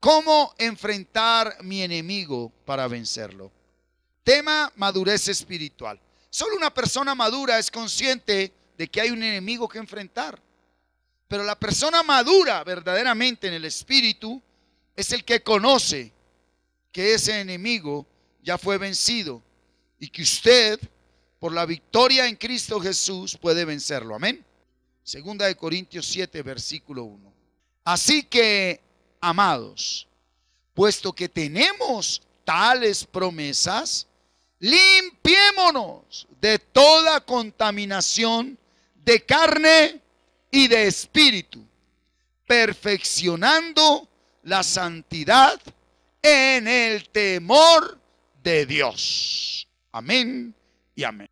¿Cómo enfrentar mi enemigo para vencerlo? Tema: madurez espiritual. Solo una persona madura es consciente de que hay un enemigo que enfrentar. Pero la persona madura verdaderamente en el espíritu es el que conoce que ese enemigo ya fue vencido y que usted, por la victoria en Cristo Jesús, puede vencerlo. Amén. Segunda de Corintios 7, versículo 1. Así que, amados, puesto que tenemos tales promesas, limpiémonos de toda contaminación de carne y de espíritu, perfeccionando la santidad en el temor de Dios. Amén y amén.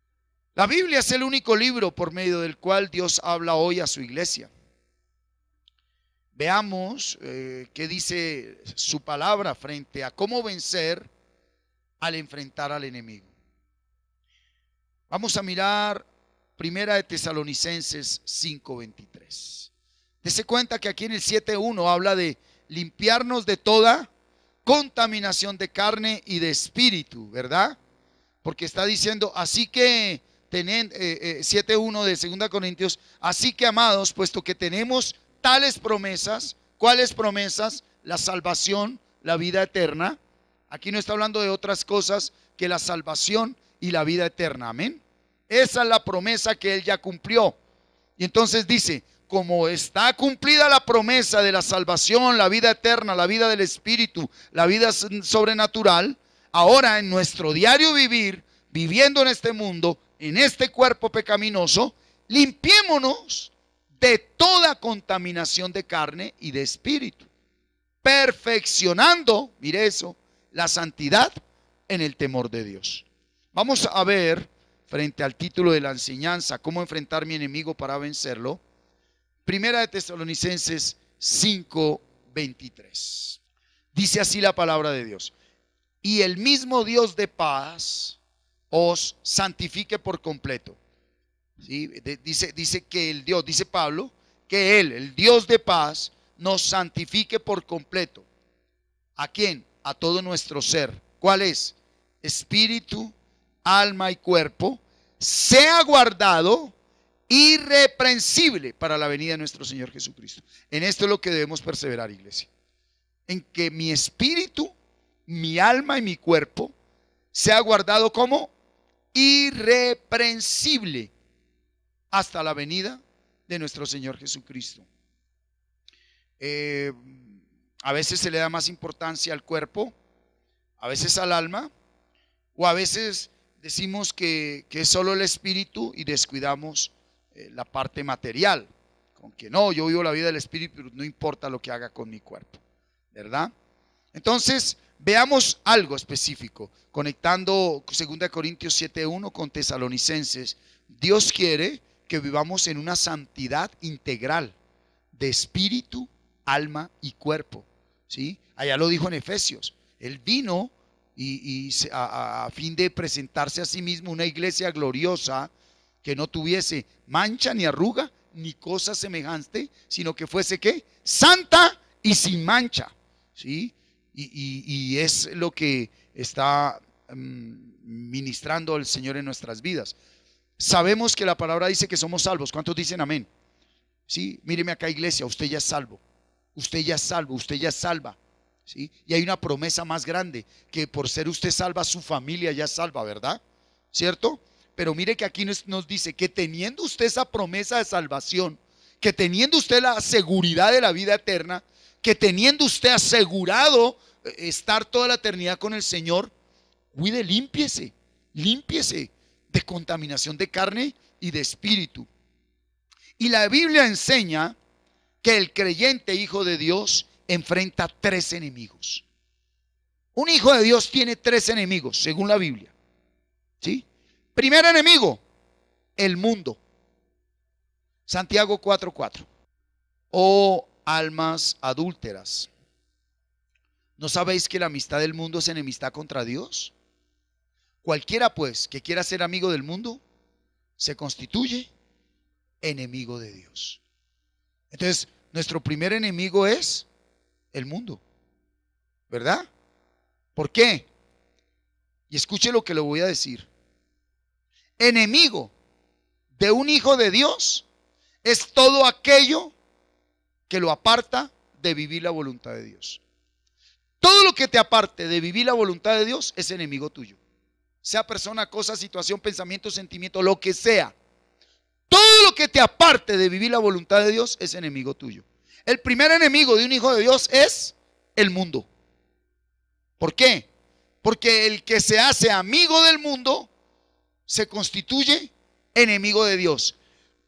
La Biblia es el único libro por medio del cual Dios habla hoy a su iglesia. Veamos qué dice su palabra frente a cómo vencer al enfrentar al enemigo. Vamos a mirar Primera de Tesalonicenses 5:23. Dese cuenta que aquí en el 7:1 habla de limpiarnos de toda contaminación de carne y de espíritu, ¿verdad? Porque está diciendo, así que 7:1 de 2 Corintios, así que, amados, puesto que tenemos tales promesas. ¿Cuáles promesas? La salvación, la vida eterna. Aquí no está hablando de otras cosas que la salvación y la vida eterna. Amén. Esa es la promesa que Él ya cumplió. Y entonces dice, como está cumplida la promesa de la salvación, la vida eterna, la vida del Espíritu, la vida sobrenatural, ahora en nuestro diario vivir, viviendo en este mundo, en este cuerpo pecaminoso, limpiémonos de toda contaminación de carne y de espíritu, perfeccionando, mire eso, la santidad en el temor de Dios. Vamos a ver, frente al título de la enseñanza, cómo enfrentar mi enemigo para vencerlo, Primera de Tesalonicenses 5:23. Dice así la palabra de Dios: y el mismo Dios de paz os santifique por completo. ¿Sí? Dice que el Dios, dice Pablo, que Él, el Dios de paz, nos santifique por completo. ¿A quién? A todo nuestro ser. ¿Cuál es? Espíritu, alma y cuerpo, sea guardado irreprensible para la venida de nuestro Señor Jesucristo. En esto es lo que debemos perseverar, iglesia. En que mi espíritu, mi alma y mi cuerpo sea guardado como irreprensible hasta la venida de nuestro Señor Jesucristo. A veces se le da más importancia al cuerpo, a veces al alma, o a veces decimos que es solo el espíritu y descuidamos la parte material. Con que no, yo vivo la vida del espíritu, pero no importa lo que haga con mi cuerpo, ¿verdad? Entonces, veamos algo específico, conectando 2 Corintios 7:1 con Tesalonicenses. Dios quiere que vivamos en una santidad integral de espíritu, alma y cuerpo, ¿sí? Allá lo dijo en Efesios. Él vino a fin de presentarse a sí mismo una iglesia gloriosa que no tuviese mancha ni arruga ni cosa semejante, sino que fuese ¿qué? Santa y sin mancha, ¿sí? Y es lo que está ministrando el Señor en nuestras vidas. Sabemos que la palabra dice que somos salvos. ¿Cuántos dicen amén? Sí, míreme acá, iglesia, usted ya es salvo. Usted ya es salvo, usted ya es salva, ¿sí? Y hay una promesa más grande, que por ser usted salva, su familia ya es salva, ¿verdad? ¿Cierto? Pero mire que aquí nos dice que teniendo usted esa promesa de salvación, que teniendo usted la seguridad de la vida eterna, que teniendo usted asegurado estar toda la eternidad con el Señor, cuide, límpiese de contaminación de carne y de espíritu. Y la Biblia enseña que el creyente hijo de Dios enfrenta 3 enemigos. Un hijo de Dios tiene 3 enemigos, según la Biblia, ¿sí? Primer enemigo, el mundo. Santiago 4:4. Oh almas adúlteras, ¿no sabéis que la amistad del mundo es enemistad contra Dios? Cualquiera pues que quiera ser amigo del mundo se constituye enemigo de Dios. Entonces, nuestro primer enemigo es el mundo. ¿verdad? ¿Por qué? Y escuche lo que le voy a decir. Enemigo de un hijo de Dios es todo aquello que lo aparta de vivir la voluntad de Dios. Todo lo que te aparte de vivir la voluntad de Dios es enemigo tuyo. Sea persona, cosa, situación, pensamiento, sentimiento, lo que sea. Todo lo que te aparte de vivir la voluntad de Dios es enemigo tuyo. El primer enemigo de un hijo de Dios es el mundo. ¿Por qué? Porque el que se hace amigo del mundo se constituye enemigo de Dios.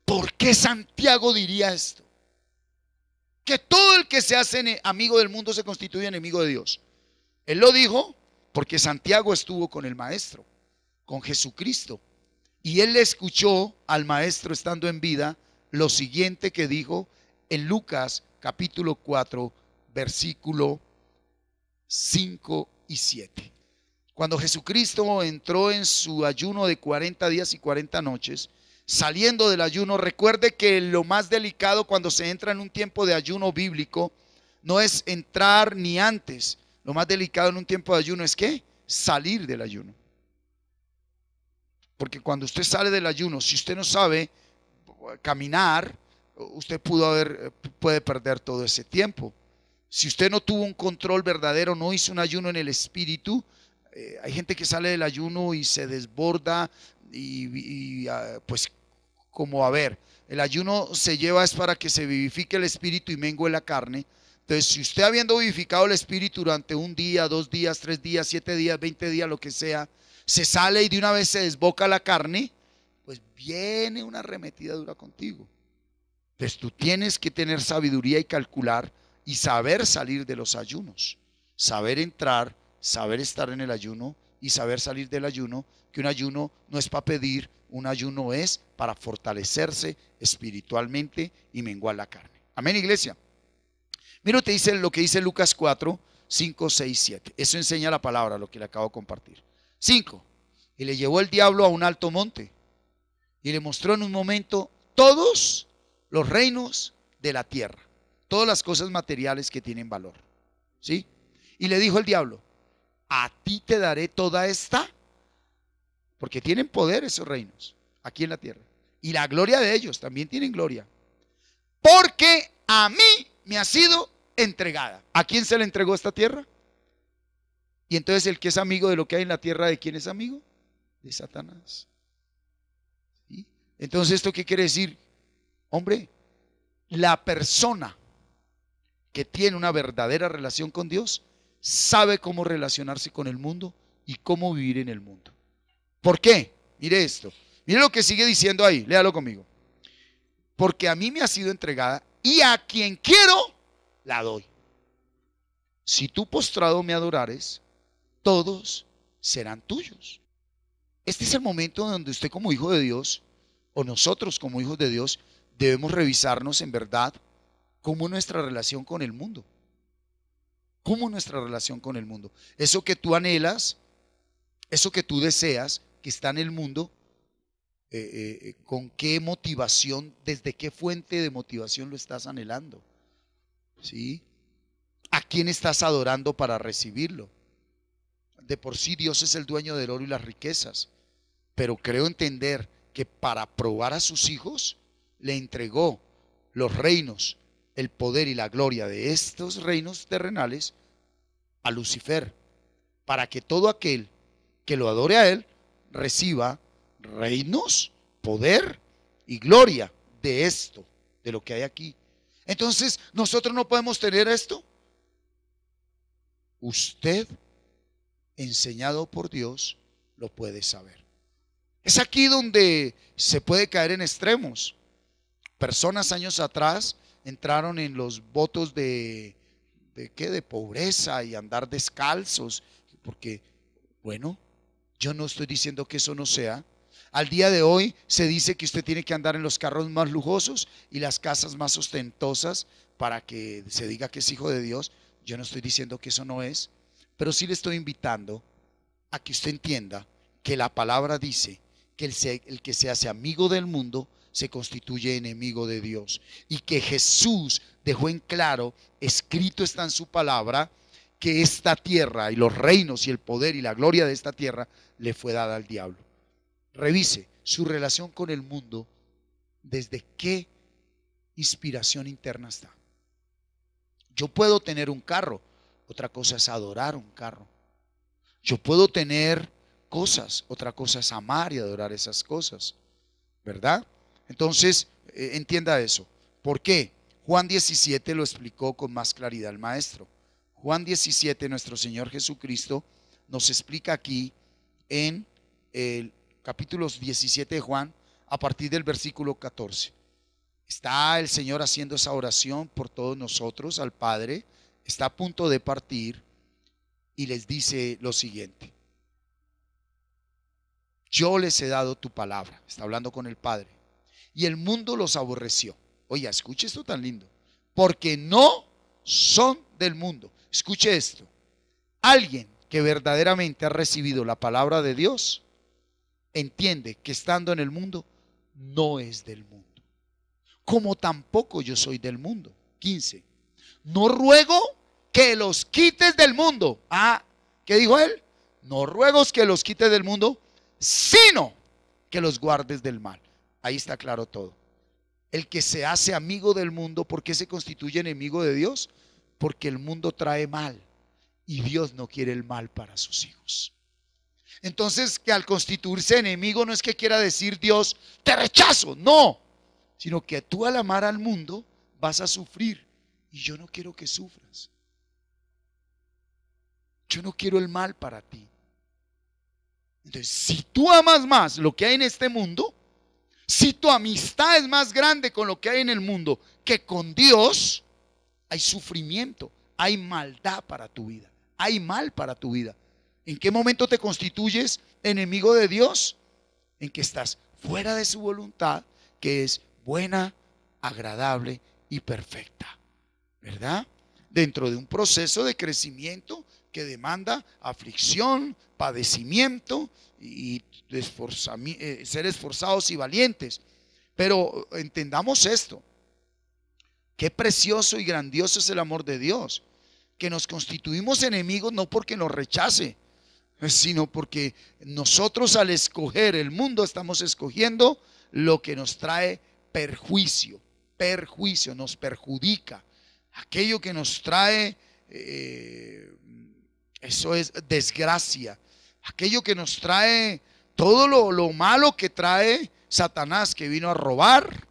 ¿Por qué Santiago diría esto? Que todo el que se hace amigo del mundo se constituye enemigo de Dios. Él lo dijo porque Santiago estuvo con el maestro, con Jesucristo. Y él le escuchó al maestro estando en vida lo siguiente que dijo en Lucas capítulo 4, versículo 5 y 7. Cuando Jesucristo entró en su ayuno de 40 días y 40 noches, saliendo del ayuno, recuerde que lo más delicado cuando se entra en un tiempo de ayuno bíblico no es entrar ni antes. Lo más delicado en un tiempo de ayuno es ¿qué? Salir del ayuno. Porque cuando usted sale del ayuno, si usted no sabe caminar, usted puede perder todo ese tiempo. Si usted no tuvo un control verdadero, no hizo un ayuno en el espíritu, hay gente que sale del ayuno y se desborda pues como el ayuno se lleva es para que se vivifique el espíritu y mengue la carne. Entonces, si usted habiendo vivificado el espíritu durante un día, 2 días, 3 días, 7 días, 20 días, lo que sea, se sale y de una vez se desboca la carne, pues viene una arremetida dura contigo. Entonces tú tienes que tener sabiduría y calcular y saber salir de los ayunos, saber entrar, saber estar en el ayuno y saber salir del ayuno, que un ayuno no es para pedir, un ayuno es para fortalecerse espiritualmente y menguar la carne. Amén, iglesia. Mira lo que dice Lucas 4, 5, 6, 7. Eso enseña la palabra, lo que le acabo de compartir. 5. Y le llevó el diablo a un alto monte y le mostró en un momento todos los reinos de la tierra, todas las cosas materiales que tienen valor. ¿Sí? Y le dijo el diablo: a ti te daré toda esta, porque tienen poder esos reinos aquí en la tierra, y la gloria de ellos también tienen gloria, porque a mí me ha sido entregada. ¿A quién se le entregó esta tierra? Y entonces el que es amigo de lo que hay en la tierra, ¿de quién es amigo? De Satanás. ¿Sí? Entonces, ¿esto qué quiere decir? Hombre, la persona que tiene una verdadera relación con Dios sabe cómo relacionarse con el mundo y cómo vivir en el mundo. ¿Por qué? Mire esto. Mire lo que sigue diciendo ahí. Léalo conmigo. Porque a mí me ha sido entregada y a quien quiero la doy. Si tú postrado me adorares, todos serán tuyos. Este es el momento donde usted como hijo de Dios, o nosotros como hijos de Dios, debemos revisarnos en verdad cómo nuestra relación con el mundo. ¿Cómo nuestra relación con el mundo? Eso que tú anhelas, eso que tú deseas, que está en el mundo, ¿con qué motivación, desde qué fuente de motivación lo estás anhelando? ¿Sí? ¿A quién estás adorando para recibirlo? De por sí Dios es el dueño del oro y las riquezas, pero creo entender que para probar a sus hijos le entregó los reinos, el poder y la gloria de estos reinos terrenales a Lucifer, para que todo aquel que lo adore a él reciba reinos, poder y gloria de esto, de lo que hay aquí. Entonces, nosotros no podemos tener esto. Usted, enseñado por Dios, lo puede saber. Es aquí donde se puede caer en extremos. Personas años atrás entraron en los votos de pobreza y andar descalzos, porque, bueno, yo no estoy diciendo que eso no sea. Al día de hoy se dice que usted tiene que andar en los carros más lujosos y las casas más ostentosas para que se diga que es hijo de Dios. Yo no estoy diciendo que eso no es, pero sí le estoy invitando a que usted entienda que la palabra dice que el que se hace amigo del mundo se constituye enemigo de Dios, y que Jesús dejó en claro, escrito está en su palabra, que esta tierra y los reinos y el poder y la gloria de esta tierra le fue dada al diablo. Revise su relación con el mundo, desde qué inspiración interna está. Yo puedo tener un carro, otra cosa es adorar un carro. Yo puedo tener cosas, otra cosa es amar y adorar esas cosas, ¿verdad? Entonces, entienda eso. ¿Por qué? Juan 17 lo explicó con más claridad el maestro. Juan 17, nuestro Señor Jesucristo nos explica aquí en el capítulo 17 de Juan, a partir del versículo 14. Está el Señor haciendo esa oración por todos nosotros al Padre, está a punto de partir y les dice lo siguiente: yo les he dado tu palabra, está hablando con el Padre, y el mundo los aborreció. Oiga, escuche esto tan lindo, porque no son del mundo. Escuche esto: alguien que verdaderamente ha recibido la palabra de Dios entiende que estando en el mundo no es del mundo, como tampoco yo soy del mundo. 15. No ruego que los quites del mundo. ¿Qué dijo él? No ruego que los quites del mundo, sino que los guardes del mal. Ahí está claro todo. El que se hace amigo del mundo, ¿por qué se constituye enemigo de Dios? Porque el mundo trae mal y Dios no quiere el mal para sus hijos. Entonces, que al constituirse enemigo no es que quiera decir Dios, te rechazo, no, sino que tú al amar al mundo vas a sufrir, y yo no quiero que sufras. Yo no quiero el mal para ti. Entonces, si tú amas más lo que hay en este mundo, si tu amistad es más grande con lo que hay en el mundo que con Dios, hay sufrimiento, hay maldad para tu vida, hay mal para tu vida. ¿En qué momento te constituyes enemigo de Dios? En que estás fuera de su voluntad, que es buena, agradable y perfecta, ¿verdad? Dentro de un proceso de crecimiento que demanda aflicción, padecimiento y ser esforzados y valientes. Pero entendamos esto: qué precioso y grandioso es el amor de Dios, que nos constituimos enemigos no porque nos rechace, sino porque nosotros al escoger el mundo estamos escogiendo lo que nos trae perjuicio, nos perjudica. Aquello que nos trae, eso es desgracia. Aquello que nos trae todo lo malo que trae Satanás, que vino a robar,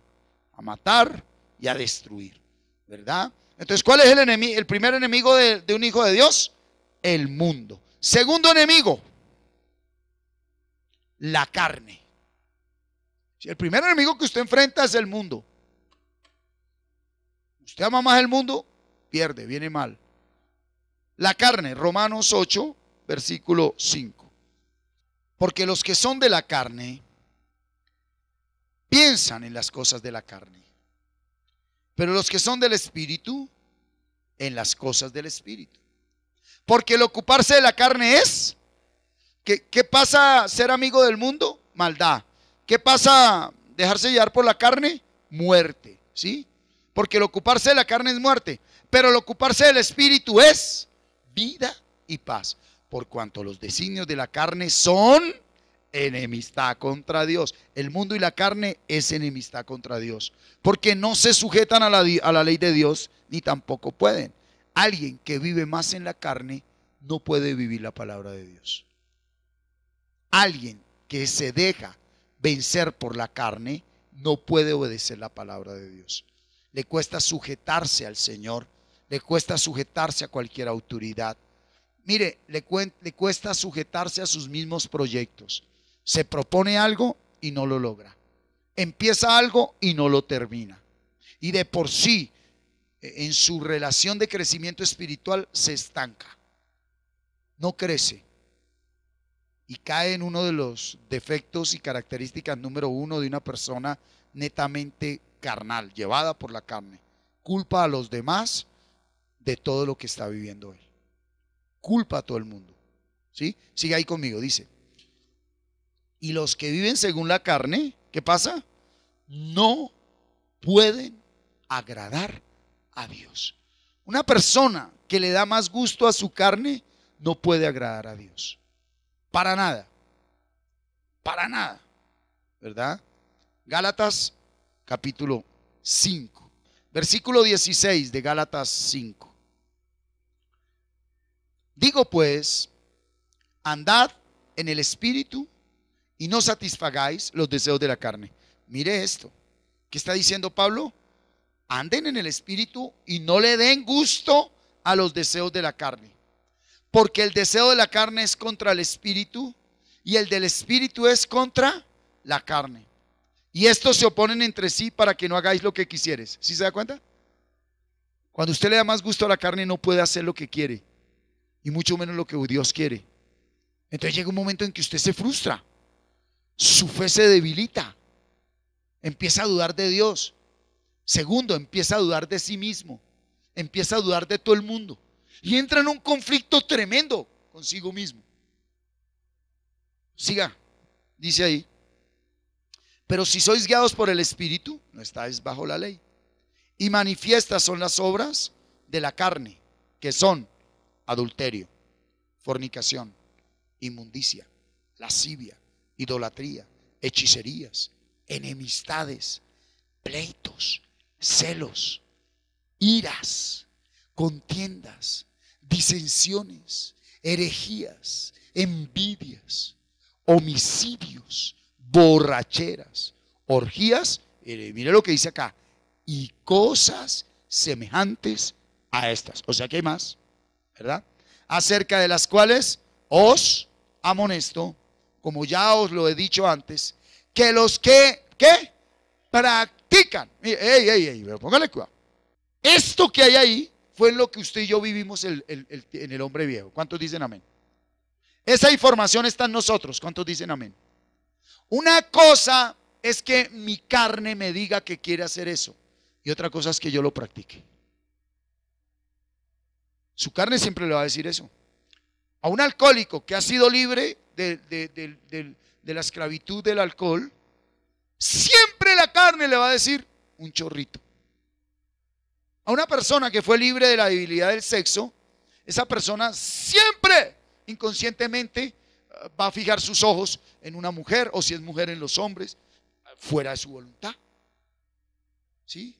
a matar y a destruir, ¿verdad? Entonces, ¿cuál es el enemigo? El primer enemigo de un hijo de Dios: el mundo. Segundo enemigo: la carne. Si el primer enemigo que usted enfrenta es el mundo, usted ama más el mundo, pierde, viene mal. La carne, Romanos 8, versículo 5. Porque los que son de la carne piensan en las cosas de la carne, pero los que son del Espíritu, en las cosas del Espíritu. Porque el ocuparse de la carne es, ¿qué pasa ser amigo del mundo? Maldad. ¿Qué pasa dejarse llevar por la carne? Muerte, ¿sí? Porque el ocuparse de la carne es muerte, pero el ocuparse del Espíritu es vida y paz. Por cuanto los designios de la carne son enemistad contra Dios. El mundo y la carne es enemistad contra Dios, porque no se sujetan a la ley de Dios, ni tampoco pueden. Alguien que vive más en la carne no puede vivir la palabra de Dios. Alguien que se deja vencer por la carne no puede obedecer la palabra de Dios. Le cuesta sujetarse al Señor, le cuesta sujetarse a cualquier autoridad. Mire, le cuesta sujetarse a sus mismos proyectos. Se propone algo y no lo logra. Empieza algo y no lo termina. Y de por sí, en su relación de crecimiento espiritual, se estanca. No crece. Y cae en uno de los defectos y características número 1 de una persona netamente carnal, llevada por la carne. Culpa a los demás de todo lo que está viviendo él. Culpa a todo el mundo, ¿sí? Sigue ahí conmigo, dice: y los que viven según la carne, ¿qué pasa? No pueden agradar a Dios. Una persona que le da más gusto a su carne no puede agradar a Dios. Para nada. Para nada. ¿Verdad? Gálatas capítulo 5. Versículo 16 de Gálatas 5. Digo pues, andad en el Espíritu y no satisfagáis los deseos de la carne. Mire esto. ¿Qué está diciendo Pablo? Anden en el Espíritu y no le den gusto a los deseos de la carne. Porque el deseo de la carne es contra el Espíritu y el del Espíritu es contra la carne. Y estos se oponen entre sí para que no hagáis lo que quisieres. ¿Sí se da cuenta? Cuando usted le da más gusto a la carne no puede hacer lo que quiere. Y mucho menos lo que Dios quiere. Entonces llega un momento en que usted se frustra. Su fe se debilita. Empieza a dudar de Dios. Segundo, empieza a dudar de sí mismo. Empieza a dudar de todo el mundo. Y entra en un conflicto tremendo consigo mismo. Siga, dice ahí. Pero si sois guiados por el Espíritu, no estáis bajo la ley. Y manifiestas son las obras de la carne, que son adulterio, fornicación, inmundicia, lascivia, idolatría, hechicerías, enemistades, pleitos, celos, iras, contiendas, disensiones, herejías, envidias, homicidios, borracheras, orgías, mire lo que dice acá, y cosas semejantes a estas. O sea que hay más, ¿verdad? Acerca de las cuales os amonesto, como ya os lo he dicho antes, que los que, ¿qué? Practican. Pero póngale cuidado. Esto que hay ahí fue en lo que usted y yo vivimos en el hombre viejo. ¿Cuántos dicen amén? Esa información está en nosotros. ¿Cuántos dicen amén? Una cosa es que mi carne me diga que quiere hacer eso. Y otra cosa es que yo lo practique. Su carne siempre le va a decir eso. A un alcohólico que ha sido libre de la esclavitud del alcohol, siempre la carne le va a decir un chorrito. A una persona que fue libre de la debilidad del sexo, esa persona siempre inconscientemente va a fijar sus ojos en una mujer, o si es mujer en los hombres, fuera de su voluntad. ¿Sí?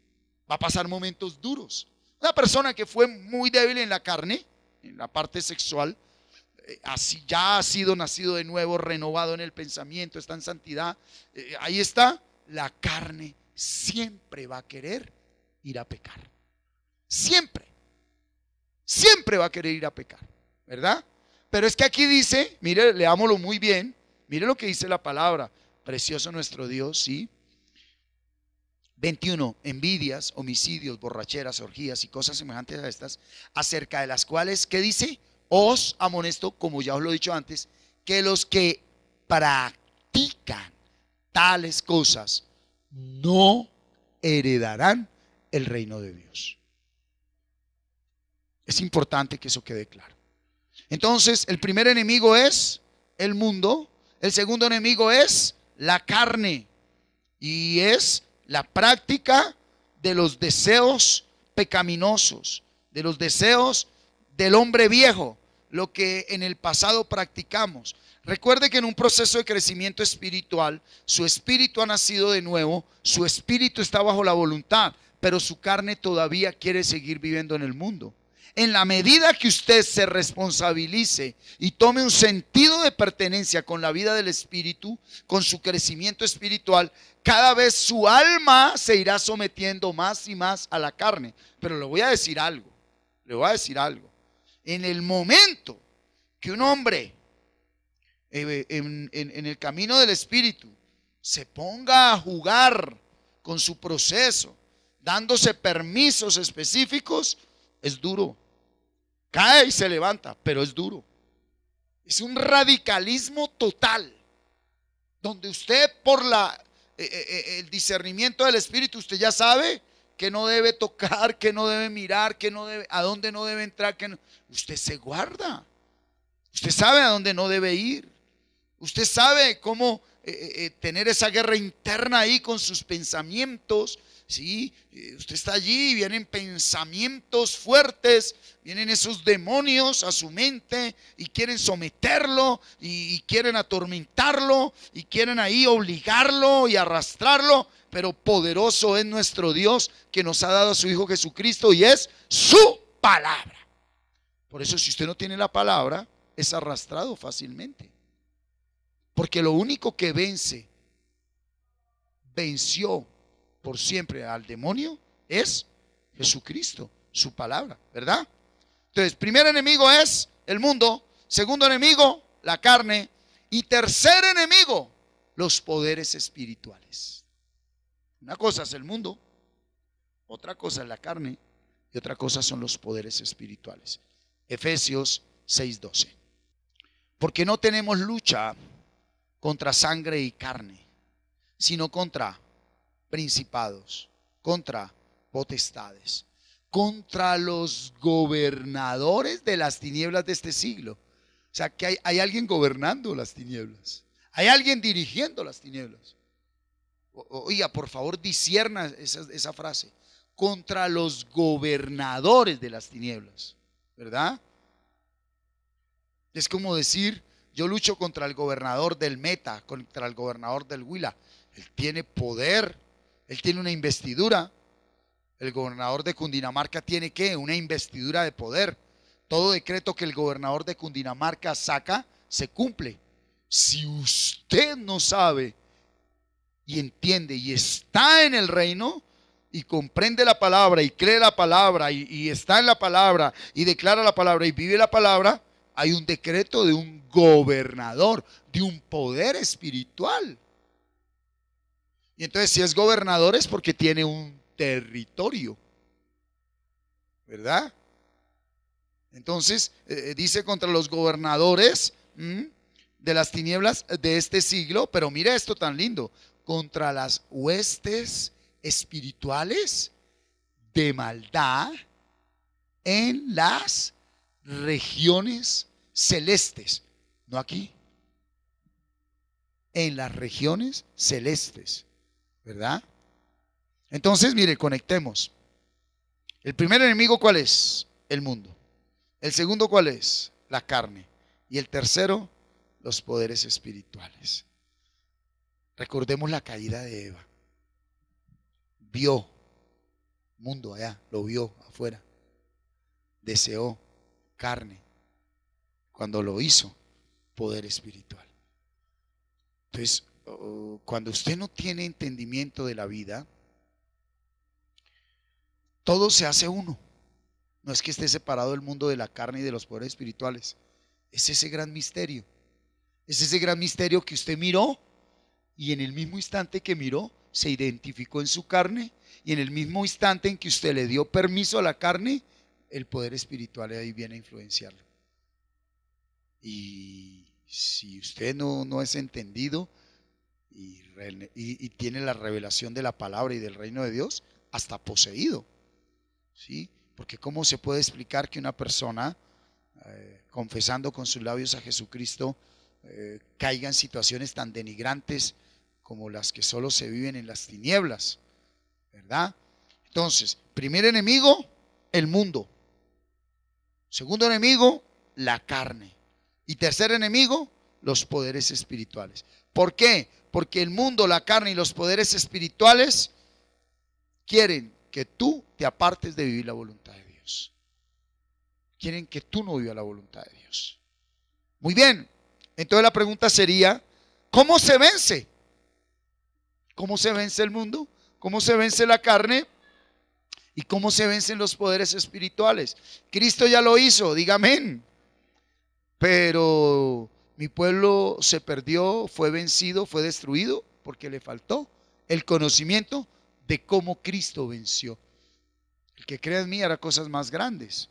Va a pasar momentos duros. Una persona que fue muy débil en la carne, en la parte sexual, así ya ha sido nacido de nuevo, renovado en el pensamiento, está en santidad, ahí está, la carne siempre va a querer ir a pecar. Siempre va a querer ir a pecar, ¿verdad? Pero es que aquí dice, mire, leámoslo muy bien, mire lo que dice la palabra, precioso nuestro Dios, ¿sí? 21, envidias, homicidios, borracheras, orgías y cosas semejantes a estas, acerca de las cuales, ¿qué dice? Os amonesto, como ya os lo he dicho antes, que los que practican tales cosas no heredarán el reino de Dios. Es importante que eso quede claro. Entonces, el primer enemigo es el mundo, el segundo enemigo es la carne y es la práctica de los deseos pecaminosos, de los deseos del hombre viejo, lo que en el pasado practicamos. Recuerde que en un proceso de crecimiento espiritual, su espíritu ha nacido de nuevo, su espíritu está bajo la voluntad, pero su carne todavía quiere seguir viviendo en el mundo. En la medida que usted se responsabilice y tome un sentido de pertenencia con la vida del espíritu, con su crecimiento espiritual, cada vez su alma se irá sometiendo más y más a la carne. Pero le voy a decir algo, En el momento que un hombre en el camino del espíritu se ponga a jugar con su proceso, dándose permisos específicos, es duro. Cae y se levanta, pero es duro. Es un radicalismo total, donde usted por el discernimiento del espíritu, usted ya sabe que no debe tocar, que no debe mirar, que no debe, a dónde no debe entrar, usted se guarda. Usted sabe a dónde no debe ir. Usted sabe cómo tener esa guerra interna ahí con sus pensamientos, ¿sí? Usted está allí, vienen pensamientos fuertes, vienen esos demonios a su mente y quieren someterlo y quieren atormentarlo y quieren ahí obligarlo y arrastrarlo, pero poderoso es nuestro Dios que nos ha dado a su Hijo Jesucristo y es su palabra. Por eso si usted no tiene la palabra, es arrastrado fácilmente. Porque lo único que venció por siempre al demonio es Jesucristo, su palabra, ¿verdad? Entonces, primer enemigo es el mundo, segundo enemigo, la carne, y tercer enemigo, los poderes espirituales. Una cosa es el mundo, otra cosa es la carne y otra cosa son los poderes espirituales. Efesios 6:12. Porque no tenemos lucha contra sangre y carne, sino contra principados, contra potestades, contra los gobernadores de las tinieblas de este siglo. O sea, que hay alguien gobernando las tinieblas, hay alguien dirigiendo las tinieblas. Oiga, por favor, discierna esa frase. Contra los gobernadores de las tinieblas, ¿verdad? Es como decir, yo lucho contra el gobernador del Meta, contra el gobernador del Huila. Él tiene poder, él tiene una investidura. El gobernador de Cundinamarca tiene ¿qué? Una investidura de poder. Todo decreto que el gobernador de Cundinamarca saca, se cumple. Si usted no sabe y entiende y está en el reino y comprende la palabra y cree la palabra y está en la palabra y declara la palabra y vive la palabra, hay un decreto de un gobernador, de un poder espiritual. Y entonces si es gobernador es porque tiene un territorio, ¿verdad? Entonces dice contra los gobernadores de las tinieblas de este siglo, pero mire esto tan lindo, contra las huestes espirituales de maldad en las regiones celestes, no aquí, en las regiones celestes, ¿verdad? Entonces, mire, conectemos. El primer enemigo, ¿cuál es? El mundo. El segundo, ¿cuál es? La carne. Y el tercero, los poderes espirituales. Recordemos la caída de Eva. Vio mundo allá, lo vio afuera. Deseó carne. Cuando lo hizo, poder espiritual. Entonces, cuando usted no tiene entendimiento de la vida, todo se hace uno. No es que esté separado el mundo de la carne y de los poderes espirituales. Es ese gran misterio. Es ese gran misterio que usted miró y en el mismo instante que miró, se identificó en su carne y en el mismo instante en que usted le dio permiso a la carne, el poder espiritual ahí viene a influenciarlo. Y si usted no es entendido y tiene la revelación de la palabra y del reino de Dios, hasta poseído, ¿sí? Porque ¿cómo se puede explicar que una persona confesando con sus labios a Jesucristo caiga en situaciones tan denigrantes como las que solo se viven en las tinieblas, ¿verdad? Entonces, primer enemigo, el mundo. Segundo enemigo, la carne. Y tercer enemigo, los poderes espirituales. ¿Por qué? Porque el mundo, la carne y los poderes espirituales quieren que tú te apartes de vivir la voluntad de Dios. Quieren que tú no vivas la voluntad de Dios. Muy bien, entonces la pregunta sería, ¿cómo se vence? ¿Cómo se vence el mundo? ¿Cómo se vence la carne? ¿Y cómo se vencen los poderes espirituales? Cristo ya lo hizo, diga amén. Pero mi pueblo se perdió, fue vencido, fue destruido porque le faltó el conocimiento de cómo Cristo venció. El que cree en mí hará cosas más grandes.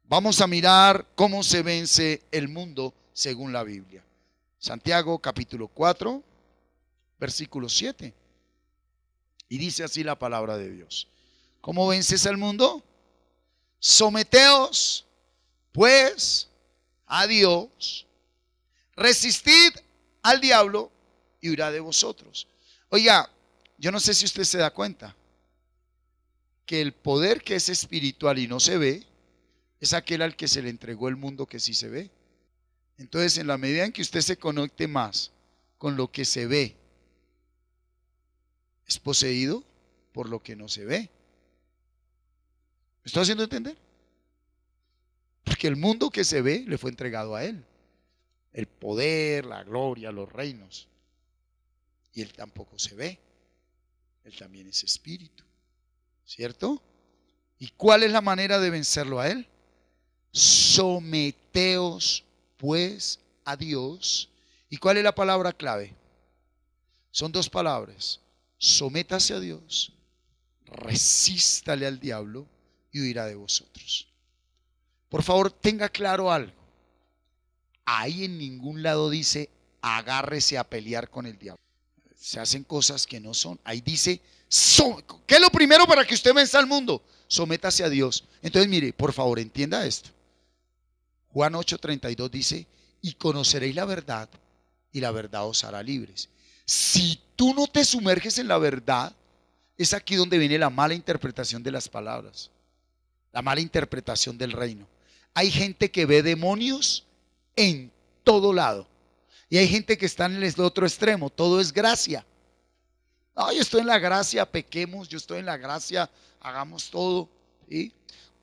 Vamos a mirar cómo se vence el mundo según la Biblia. Santiago capítulo 4, versículo 7. Y dice así la palabra de Dios. ¿Cómo vences al mundo? Someteos pues a Dios, resistid al diablo y huirá de vosotros. Oiga, yo no sé si usted se da cuenta, que el poder que es espiritual y no se ve, es aquel al que se le entregó el mundo que sí se ve. Entonces, en la medida en que usted se conecte más con lo que se ve, es poseído por lo que no se ve. ¿Me estoy haciendo entender? Porque el mundo que se ve le fue entregado a él. El poder, la gloria, los reinos. Y él tampoco se ve. Él también es espíritu. ¿Cierto? ¿Y cuál es la manera de vencerlo a él? Someteos pues a Dios. ¿Y cuál es la palabra clave? Son dos palabras. Sométase a Dios, resístale al diablo y huirá de vosotros. Por favor, tenga claro algo. Ahí en ningún lado dice agárrese a pelear con el diablo. Se hacen cosas que no son. Ahí dice, ¿qué es lo primero para que usted venza al mundo? Sométase a Dios. Entonces mire, por favor, entienda esto. Juan 8:32 dice, y conoceréis la verdad y la verdad os hará libres. Si tú no te sumerges en la verdad, es aquí donde viene la mala interpretación de las palabras, la mala interpretación del reino. Hay gente que ve demonios en todo lado y hay gente que está en el otro extremo. Todo es gracia. No, yo estoy en la gracia, pequemos, yo estoy en la gracia, hagamos todo. ¿Sí?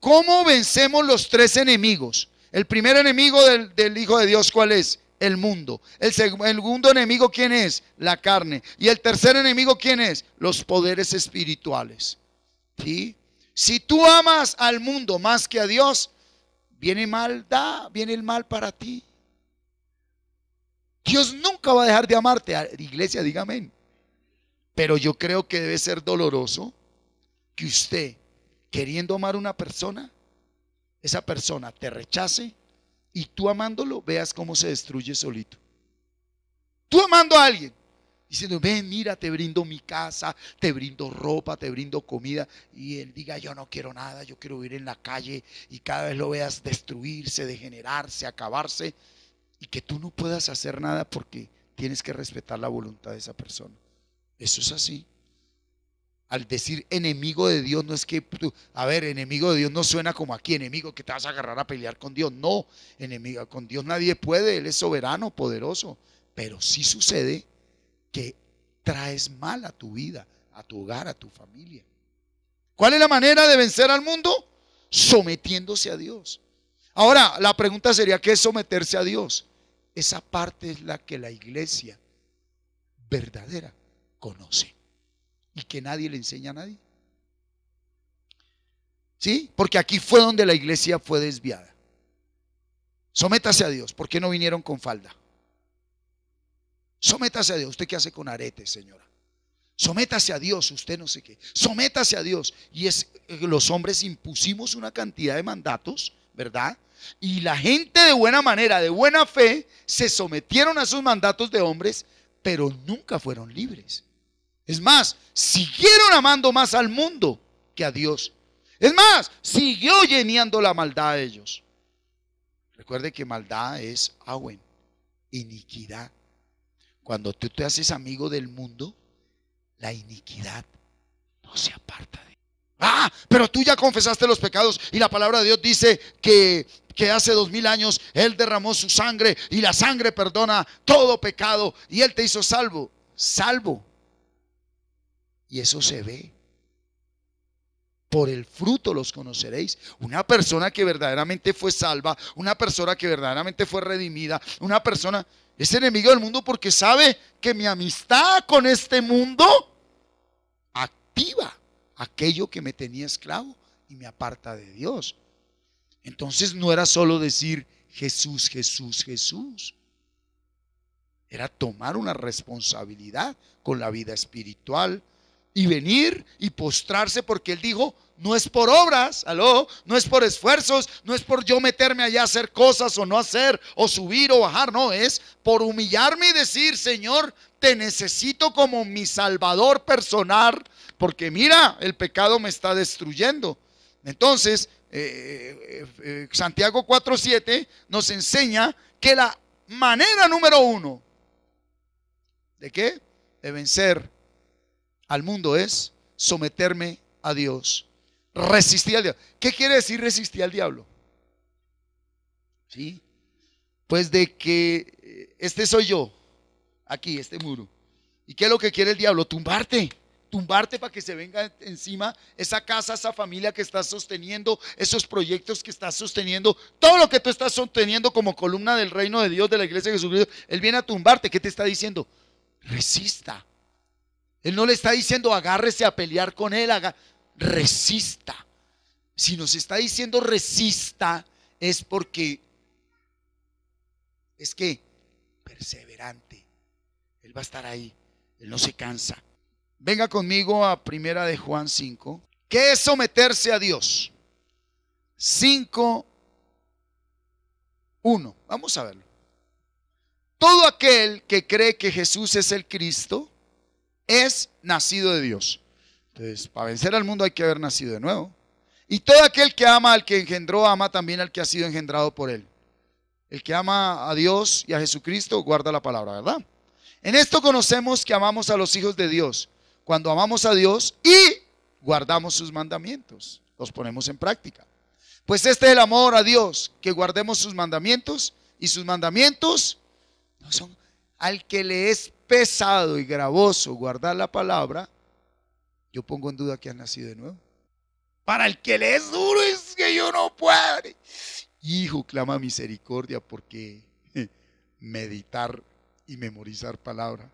¿Cómo vencemos los tres enemigos? El primer enemigo del Hijo de Dios, ¿cuál es? El mundo. El segundo enemigo, ¿quién es? La carne. Y el tercer enemigo, ¿quién es? Los poderes espirituales. ¿Sí? Si tú amas al mundo más que a Dios, viene el mal para ti. Dios nunca va a dejar de amarte. Iglesia, diga amén. Pero yo creo que debe ser doloroso que usted, queriendo amar a una persona, esa persona te rechace y tú amándolo veas cómo se destruye solito. Tú amando a alguien, diciendo, ven, mira, te brindo mi casa, te brindo ropa, te brindo comida, y él diga, yo no quiero nada, yo quiero vivir en la calle, y cada vez lo veas destruirse, degenerarse, acabarse, y que tú no puedas hacer nada porque tienes que respetar la voluntad de esa persona. Eso es así. Al decir enemigo de Dios, no es que tú, a ver, enemigo de Dios no suena como aquí, enemigo que te vas a agarrar a pelear con Dios. No, enemigo, con Dios nadie puede, Él es soberano, poderoso. Pero sí sucede que traes mal a tu vida, a tu hogar, a tu familia. ¿Cuál es la manera de vencer al mundo? Sometiéndose a Dios. Ahora, la pregunta sería, ¿qué es someterse a Dios? Esa parte es la que la iglesia verdadera conoce y que nadie le enseña a nadie. ¿Sí? Porque aquí fue donde la iglesia fue desviada. Sométase a Dios. ¿Por qué no vinieron con falda? Sométase a Dios. ¿Usted qué hace con aretes, señora? Sométase a Dios, usted no sé qué. Sométase a Dios. Y los hombres impusimos una cantidad de mandatos, ¿verdad? Y la gente de buena manera, de buena fe, se sometieron a esos mandatos de hombres, pero nunca fueron libres. Es más, siguieron amando más al mundo que a Dios. Es más, siguió llenando la maldad de ellos. Recuerde que maldad es awen, iniquidad. Cuando tú te haces amigo del mundo, la iniquidad no se aparta de. Pero tú ya confesaste los pecados y la palabra de Dios dice que hace 2000 años Él derramó su sangre y la sangre perdona todo pecado y Él te hizo salvo. Salvo. Y eso se ve. Por el fruto los conoceréis. Una persona que verdaderamente fue salva, una persona que verdaderamente fue redimida, una persona es enemigo del mundo porque sabe que mi amistad con este mundo activa aquello que me tenía esclavo y me aparta de Dios. Entonces no era solo decir Jesús, Jesús, Jesús. Era tomar una responsabilidad con la vida espiritual y venir y postrarse, porque Él dijo, no es por obras, no es por esfuerzos, no es por yo meterme allá a hacer cosas o no hacer, o subir o bajar, no, es por humillarme y decir, Señor, te necesito como mi salvador personal, porque mira, el pecado me está destruyendo. Entonces, Santiago 4:7 nos enseña que la manera número uno, ¿de qué? De vencer al mundo es someterme a Dios. Resistí al diablo. ¿Qué quiere decir resistir al diablo? ¿Sí? Pues de que este soy yo, aquí, este muro. ¿Y qué es lo que quiere el diablo? Tumbarte para que se venga encima esa casa, esa familia que estás sosteniendo, esos proyectos que estás sosteniendo, todo lo que tú estás sosteniendo como columna del reino de Dios, de la iglesia de Jesucristo. Él viene a tumbarte. ¿Qué te está diciendo? Resista. Él no le está diciendo agárrese a pelear con él, resista. Si nos está diciendo resista, es porque es que perseverante. Él va a estar ahí. Él no se cansa. Venga conmigo a Primera de Juan 5. ¿Qué es someterse a Dios? 5:1. Vamos a verlo. Todo aquel que cree que Jesús es el Cristo es nacido de Dios. Entonces, para vencer al mundo hay que haber nacido de nuevo. Y todo aquel que ama al que engendró, ama también al que ha sido engendrado por él. El que ama a Dios y a Jesucristo guarda la palabra, ¿verdad? En esto conocemos que amamos a los hijos de Dios, cuando amamos a Dios y guardamos sus mandamientos, los ponemos en práctica. Pues este es el amor a Dios, que guardemos sus mandamientos, y sus mandamientos no son al que le es pesado y gravoso guardar la palabra. Yo pongo en duda que han nacido de nuevo. Para el que le es duro es que yo no puedo. Hijo, clama misericordia, porque meditar y memorizar palabra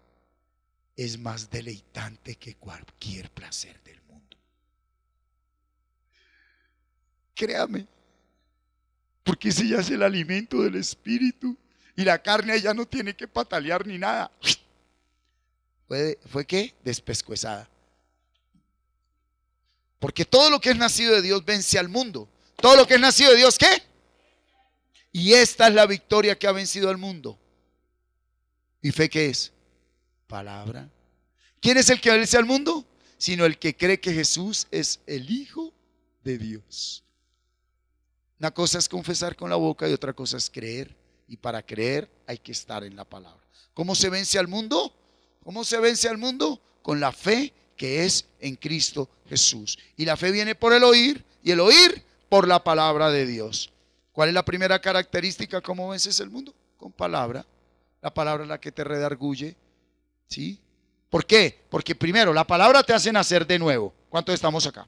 es más deleitante que cualquier placer del mundo. Créame, porque ese ya es el alimento del espíritu y la carne ya no tiene que patalear ni nada. ¿Fue qué? Despescuezada. Porque todo lo que es nacido de Dios vence al mundo. Todo lo que es nacido de Dios, ¿qué? Y esta es la victoria que ha vencido al mundo. ¿Y fe qué es? Palabra. ¿Quién es el que vence al mundo? Sino el que cree que Jesús es el Hijo de Dios. Una cosa es confesar con la boca y otra cosa es creer. Y para creer hay que estar en la palabra. ¿Cómo se vence al mundo? ¿Cómo se vence al mundo? Con la fe que es en Cristo Jesús. Y la fe viene por el oír, y el oír por la palabra de Dios. ¿Cuál es la primera característica? ¿Cómo vences el mundo? Con palabra. La palabra es la que te redarguye. ¿Sí? ¿Por qué? Porque primero, la palabra te hace nacer de nuevo. ¿Cuántos estamos acá?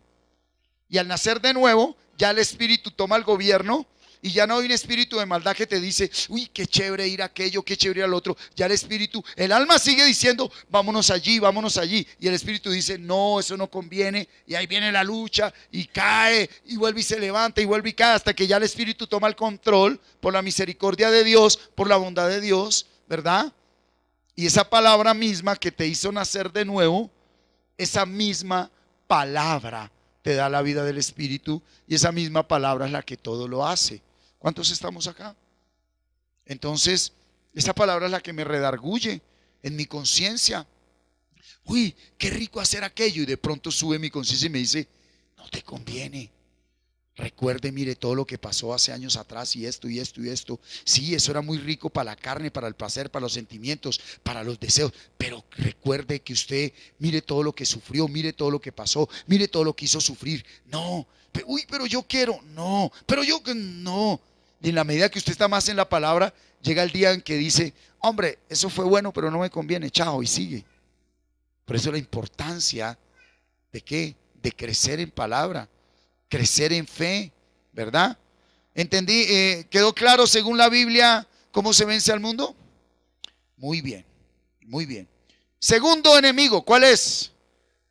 Y al nacer de nuevo, ya el Espíritu toma el gobierno. Y ya no hay un espíritu de maldad que te dice, uy, qué chévere ir a aquello, qué chévere ir al otro. Ya el espíritu, el alma sigue diciendo, vámonos allí, vámonos allí. Y el espíritu dice, no, eso no conviene. Y ahí viene la lucha y cae y vuelve y se levanta y vuelve y cae hasta que ya el espíritu toma el control por la misericordia de Dios, por la bondad de Dios, ¿verdad? Y esa palabra misma que te hizo nacer de nuevo, esa misma palabra te da la vida del espíritu y esa misma palabra es la que todo lo hace. ¿Cuántos estamos acá? Entonces, esa palabra es la que me redarguye en mi conciencia. Uy, qué rico hacer aquello. Y de pronto sube mi conciencia y me dice, no te conviene. Recuerde, mire todo lo que pasó hace años atrás y esto y esto y esto. Sí, eso era muy rico para la carne, para el placer, para los sentimientos, para los deseos. Pero recuerde que usted mire todo lo que sufrió, mire todo lo que pasó, mire todo lo que hizo sufrir. No, pero yo quiero, no, pero yo no. Y en la medida que usted está más en la palabra, llega el día en que dice, hombre, eso fue bueno, pero no me conviene, chao, y sigue. Por eso la importancia de ¿qué? De crecer en palabra, crecer en fe, ¿verdad? ¿Entendí? ¿Quedó claro según la Biblia cómo se vence al mundo? Muy bien, muy bien. Segundo enemigo, ¿cuál es?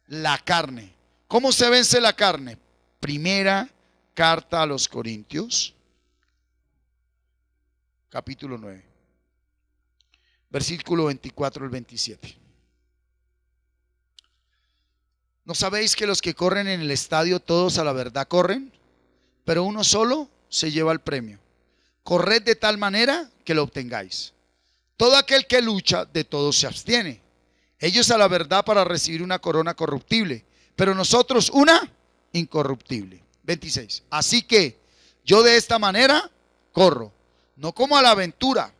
La carne. ¿Cómo se vence la carne? Primera carta a los Corintios, capítulo 9, versículo 24 al 27. ¿No sabéis que los que corren en el estadio todos a la verdad corren? Pero uno solo se lleva el premio. Corred de tal manera que lo obtengáis. Todo aquel que lucha, de todo se abstiene. Ellos a la verdad para recibir una corona corruptible, pero nosotros una incorruptible. 26. Así que yo de esta manera corro, no como a la aventura.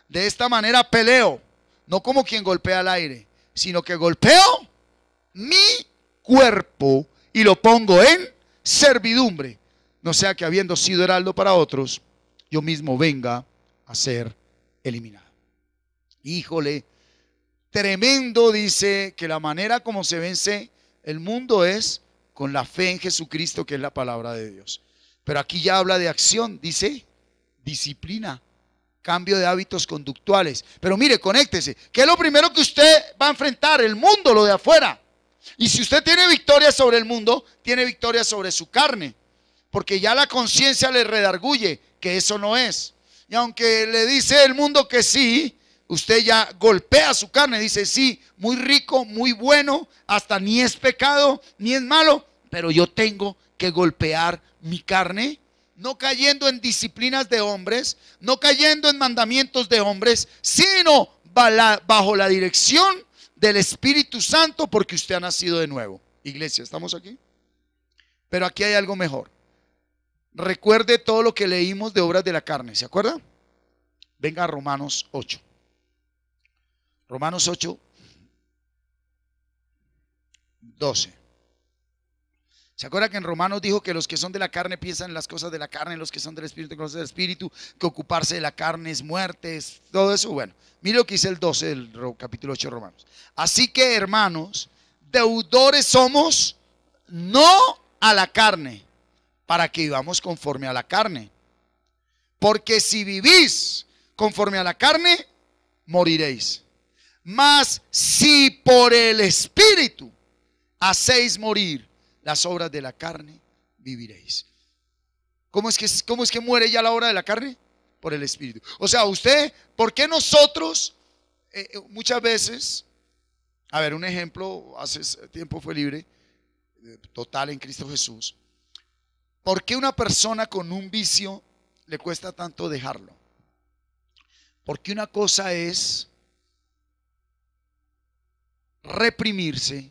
De esta manera peleo, no como quien golpea al aire, sino que golpeo mi cuerpo y lo pongo en servidumbre, no sea que habiendo sido heraldo para otros, yo mismo venga a ser eliminado. Híjole, tremendo. Dice que la manera como se vence el mundo es con la fe en Jesucristo, que es la palabra de Dios. Pero aquí ya habla de acción, dice disciplina, cambio de hábitos conductuales. Pero mire, conéctese, ¿qué es lo primero que usted va a enfrentar? El mundo, lo de afuera. Y si usted tiene victoria sobre el mundo, tiene victoria sobre su carne, porque ya la conciencia le redarguye que eso no es. Y aunque le dice el mundo que sí, usted ya golpea su carne, dice sí, muy rico, muy bueno, hasta ni es pecado, ni es malo, pero yo tengo que golpear mi carne, no cayendo en disciplinas de hombres, no cayendo en mandamientos de hombres, sino bajo la dirección del Espíritu Santo, porque usted ha nacido de nuevo. Iglesia, ¿estamos aquí? Pero aquí hay algo mejor. Recuerde todo lo que leímos de obras de la carne, ¿se acuerda? Venga a Romanos 8. Romanos 8, 12. ¿Se acuerda que en Romanos dijo que los que son de la carne piensan en las cosas de la carne, los que son del Espíritu en cosas del Espíritu, que ocuparse de la carne es muerte, es todo eso? Bueno, mire lo que dice el 12 del capítulo 8 de Romanos. Así que, hermanos, deudores somos, no a la carne, para que vivamos conforme a la carne. Porque si vivís conforme a la carne, moriréis. Mas si por el Espíritu hacéis morir las obras de la carne, viviréis. ¿Cómo es que muere ya la obra de la carne? Por el Espíritu. O sea, usted, ¿por qué nosotros muchas veces, a ver, un ejemplo, hace tiempo fue libre, total en Cristo Jesús? ¿Por qué una persona con un vicio le cuesta tanto dejarlo? Porque una cosa es reprimirse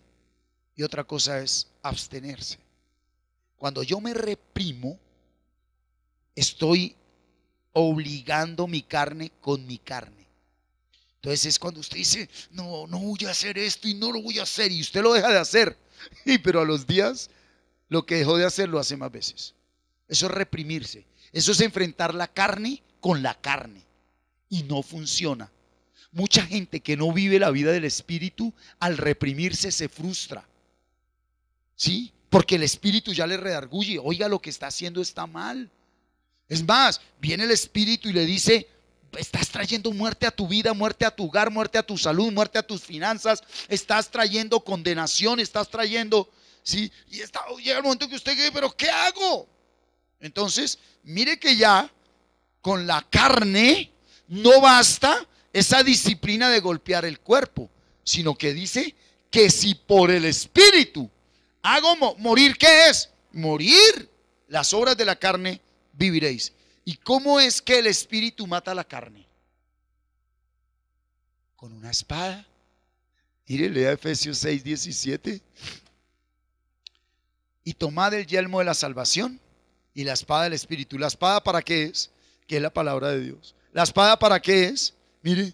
y otra cosa es abstenerse. Cuando yo me reprimo, estoy obligando mi carne con mi carne. Entonces es cuando usted dice, no voy a hacer esto y no lo voy a hacer, y usted lo deja de hacer, pero a los días lo que dejó de hacer lo hace más veces. Eso es reprimirse, eso es enfrentar la carne con la carne, y no funciona. Mucha gente que no vive la vida del Espíritu, al reprimirse se frustra, ¿sí? Porque el Espíritu ya le redarguye, oiga, lo que está haciendo está mal. Es más, viene el Espíritu y le dice, estás trayendo muerte a tu vida, muerte a tu hogar, muerte a tu salud, muerte a tus finanzas, estás trayendo condenación, estás trayendo, ¿sí? Y llega el momento que usted dice, pero ¿qué hago? Entonces, mire que ya con la carne no basta esa disciplina de golpear el cuerpo, sino que dice que si por el Espíritu hago morir, ¿qué es? Morir las obras de la carne, viviréis. ¿Y cómo es que el Espíritu mata la carne? Con una espada. Mire, lea Efesios 6, 17. Y tomad el yelmo de la salvación y la espada del Espíritu. ¿La espada para qué es? Que es la palabra de Dios. ¿La espada para qué es? Mire,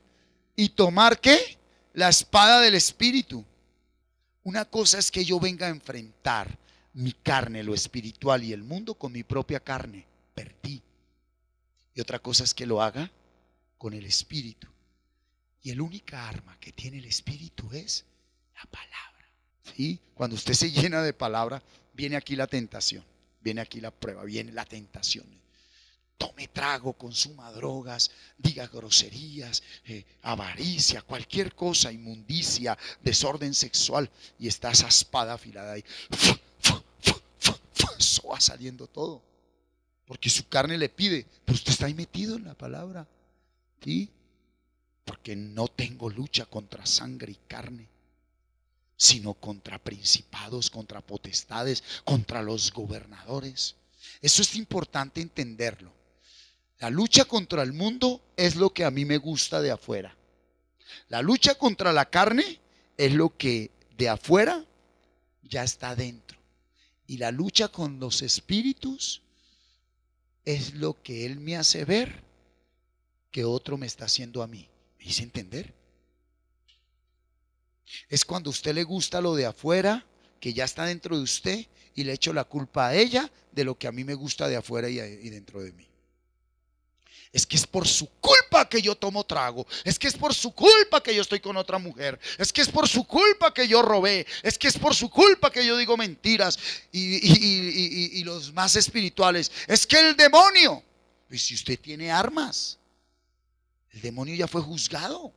y tomar ¿qué? La espada del Espíritu. Una cosa es que yo venga a enfrentar mi carne, lo espiritual y el mundo con mi propia carne. Perdí. Y otra cosa es que lo haga con el Espíritu. Y el única arma que tiene el Espíritu es la palabra. ¿Sí? Cuando usted se llena de palabra, viene aquí la tentación, viene aquí la prueba, viene la tentación. Tome trago, consuma drogas, diga groserías, avaricia, cualquier cosa, inmundicia, desorden sexual, y está esa espada afilada ahí. Eso va saliendo todo. Porque su carne le pide, pero usted está ahí metido en la palabra. ¿Sí? Porque no tengo lucha contra sangre y carne, sino contra principados, contra potestades, contra los gobernadores. Eso es importante entenderlo. La lucha contra el mundo es lo que a mí me gusta de afuera. La lucha contra la carne es lo que de afuera ya está dentro. Y la lucha con los espíritus es lo que Él me hace ver que otro me está haciendo a mí. ¿Me hice entender? Es cuando a usted le gusta lo de afuera que ya está dentro de usted y le echo la culpa a ella de lo que a mí me gusta de afuera y dentro de mí. Es que es por su culpa que yo tomo trago. Es que es por su culpa que yo estoy con otra mujer. Es que es por su culpa que yo robé. Es que es por su culpa que yo digo mentiras. Y los más espirituales, es que el demonio. Y si usted tiene armas, el demonio ya fue juzgado.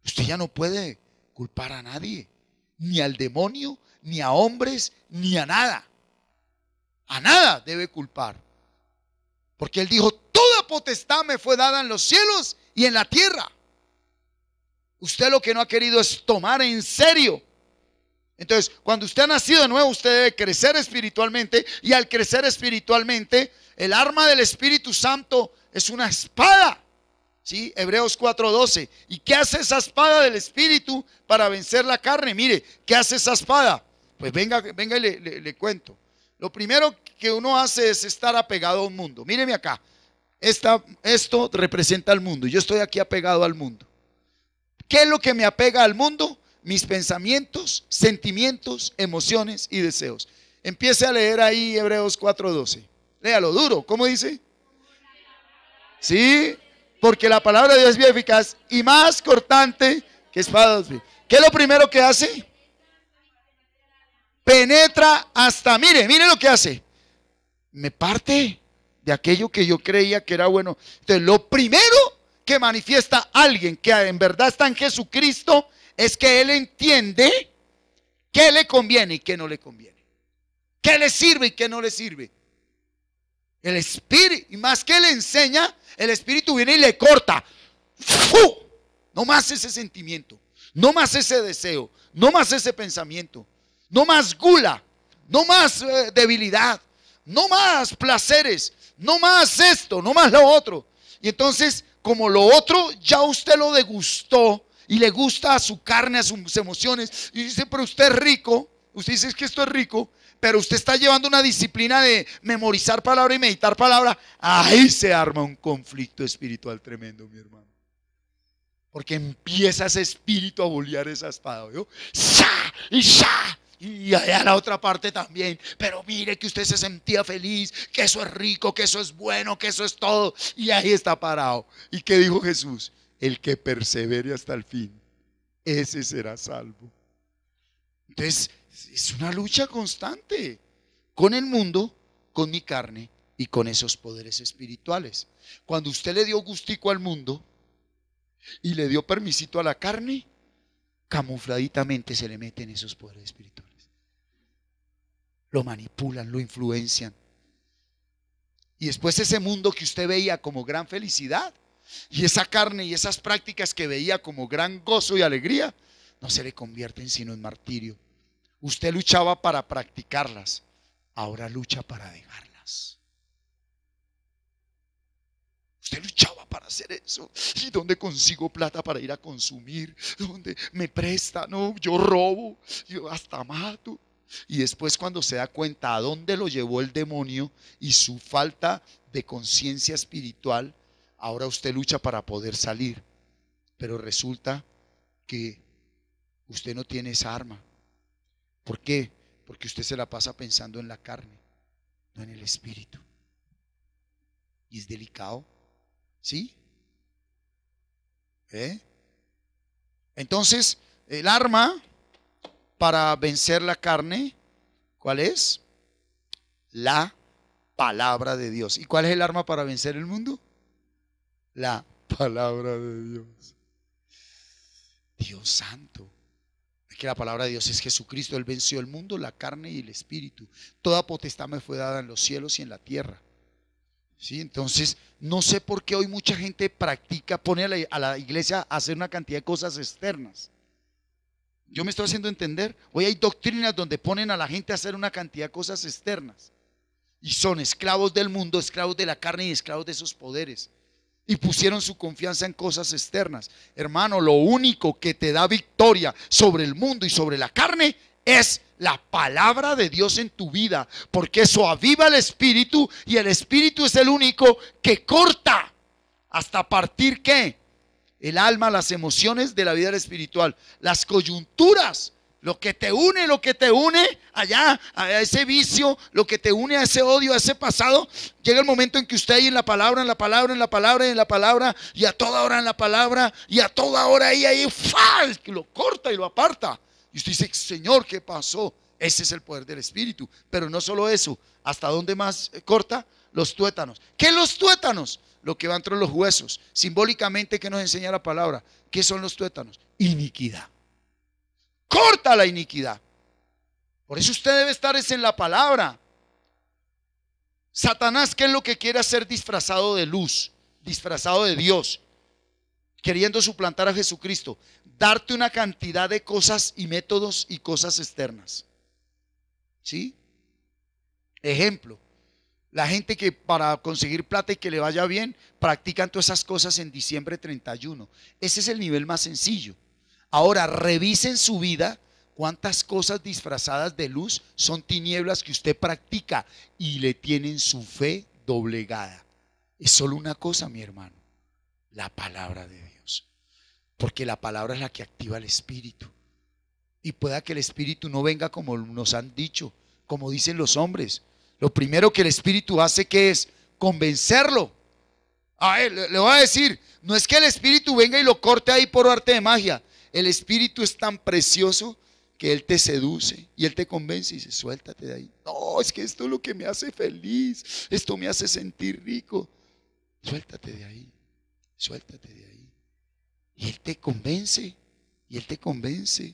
Usted ya no puede culpar a nadie, ni al demonio, ni a hombres, ni a nada. A nada debe culpar. Porque Él dijo, toda potestad me fue dada en los cielos y en la tierra. Usted lo que no ha querido es tomar en serio. Entonces, cuando usted ha nacido de nuevo, usted debe crecer espiritualmente. Y al crecer espiritualmente, el arma del Espíritu Santo es una espada. ¿Sí? Hebreos 4:12. ¿Y qué hace esa espada del Espíritu para vencer la carne? Mire, ¿qué hace esa espada? Pues venga y le cuento. Lo primero que uno hace es estar apegado a un mundo. Míreme acá. Esto representa al mundo. Yo estoy aquí apegado al mundo. ¿Qué es lo que me apega al mundo? Mis pensamientos, sentimientos, emociones y deseos. Empiece a leer ahí Hebreos 4:12. Léalo duro. ¿Cómo dice? Sí, porque la palabra de Dios es bien eficaz y más cortante que espada. ¿Qué es lo primero que hace? Penetra hasta, mire lo que hace. Me parte de aquello que yo creía que era bueno. Entonces, lo primero que manifiesta alguien que en verdad está en Jesucristo es que él entiende qué le conviene y qué no le conviene, qué le sirve y qué no le sirve. El Espíritu, y más que le enseña, el Espíritu viene y le corta. ¡Fu! No más ese sentimiento, no más ese deseo, no más ese pensamiento, no más gula, no más debilidad, no más placeres, no más esto, no más lo otro. Y entonces, como lo otro ya usted lo degustó y le gusta a su carne, a sus emociones, y dice, pero usted es rico, usted dice es que esto es rico, pero usted está llevando una disciplina de memorizar palabra y meditar palabra, ahí se arma un conflicto espiritual tremendo, mi hermano. Porque empieza ese espíritu a bolear esa espada, ¿vio? ¡Sha! ¡Y sha! Y allá a la otra parte también. Pero mire que usted se sentía feliz, que eso es rico, que eso es bueno, que eso es todo. Y ahí está parado. ¿Y qué dijo Jesús? El que persevere hasta el fin, ese será salvo. Entonces, es una lucha constante con el mundo, con mi carne y con esos poderes espirituales. Cuando usted le dio gustico al mundo y le dio permisito a la carne, camufladitamente se le meten esos poderes espirituales. Lo manipulan, lo influencian. Y después ese mundo que usted veía como gran felicidad y esa carne y esas prácticas que veía como gran gozo y alegría, no se le convierten sino en martirio. Usted luchaba para practicarlas, ahora lucha para dejarlas. Usted luchaba para hacer eso. ¿Y dónde consigo plata para ir a consumir? ¿Dónde me presta? No, yo robo, yo hasta mato. Y después, cuando se da cuenta a dónde lo llevó el demonio y su falta de conciencia espiritual, ahora usted lucha para poder salir. Pero resulta que usted no tiene esa arma. ¿Por qué? Porque usted se la pasa pensando en la carne, no en el espíritu. Y es delicado. ¿Sí? Entonces, el arma para vencer la carne, ¿cuál es? La palabra de Dios. ¿Y cuál es el arma para vencer el mundo? La palabra de Dios. Dios santo. Es que la palabra de Dios es Jesucristo. Él venció el mundo, la carne y el espíritu. Toda potestad me fue dada en los cielos y en la tierra. ¿Sí? Entonces, no sé por qué hoy mucha gente pone a la iglesia a hacer una cantidad de cosas externas. Yo me estoy haciendo entender. Hoy hay doctrinas donde ponen a la gente a hacer una cantidad de cosas externas. Y son esclavos del mundo, esclavos de la carne y esclavos de esos poderes. Y pusieron su confianza en cosas externas. Hermano, lo único que te da victoria sobre el mundo y sobre la carne es la palabra de Dios en tu vida, porque eso aviva el espíritu y el espíritu es el único que corta hasta partir ¿qué? El alma, las emociones de la vida espiritual, las coyunturas, Lo que te une allá, a ese vicio, lo que te une a ese odio, a ese pasado, llega el momento en que usted ahí en la palabra, en la palabra, en la palabra, en la palabra, y a toda hora en la palabra, y a toda hora ahí, ¡fal! Que lo corta y lo aparta. Y usted dice, Señor, ¿qué pasó? Ese es el poder del Espíritu. Pero no solo eso, ¿hasta dónde más corta? Los tuétanos. ¿Qué los tuétanos? Lo que va entre los huesos. Simbólicamente, ¿qué nos enseña la palabra? ¿Qué son los tuétanos? Iniquidad. Corta la iniquidad. Por eso usted debe estar en la palabra. Satanás, ¿qué es lo que quiere hacer? Disfrazado de luz, disfrazado de Dios, queriendo suplantar a Jesucristo, darte una cantidad de cosas y métodos y cosas externas. ¿Sí? Ejemplo, la gente que para conseguir plata y que le vaya bien, practican todas esas cosas en diciembre 31. Ese es el nivel más sencillo. Ahora revisen su vida, cuántas cosas disfrazadas de luz son tinieblas que usted practica y le tienen su fe doblegada. Es solo una cosa, mi hermano, la palabra de Dios. Porque la palabra es la que activa el espíritu. Y pueda que el espíritu no venga como nos han dicho, como dicen los hombres. Lo primero que el espíritu hace, ¿qué es? Convencerlo. A él le voy a decir, no es que el espíritu venga y lo corte ahí por arte de magia. El espíritu es tan precioso que él te seduce y él te convence y dice, suéltate de ahí. No, es que esto es lo que me hace feliz, esto me hace sentir rico. Suéltate de ahí, suéltate de ahí. Y él te convence, y él te convence.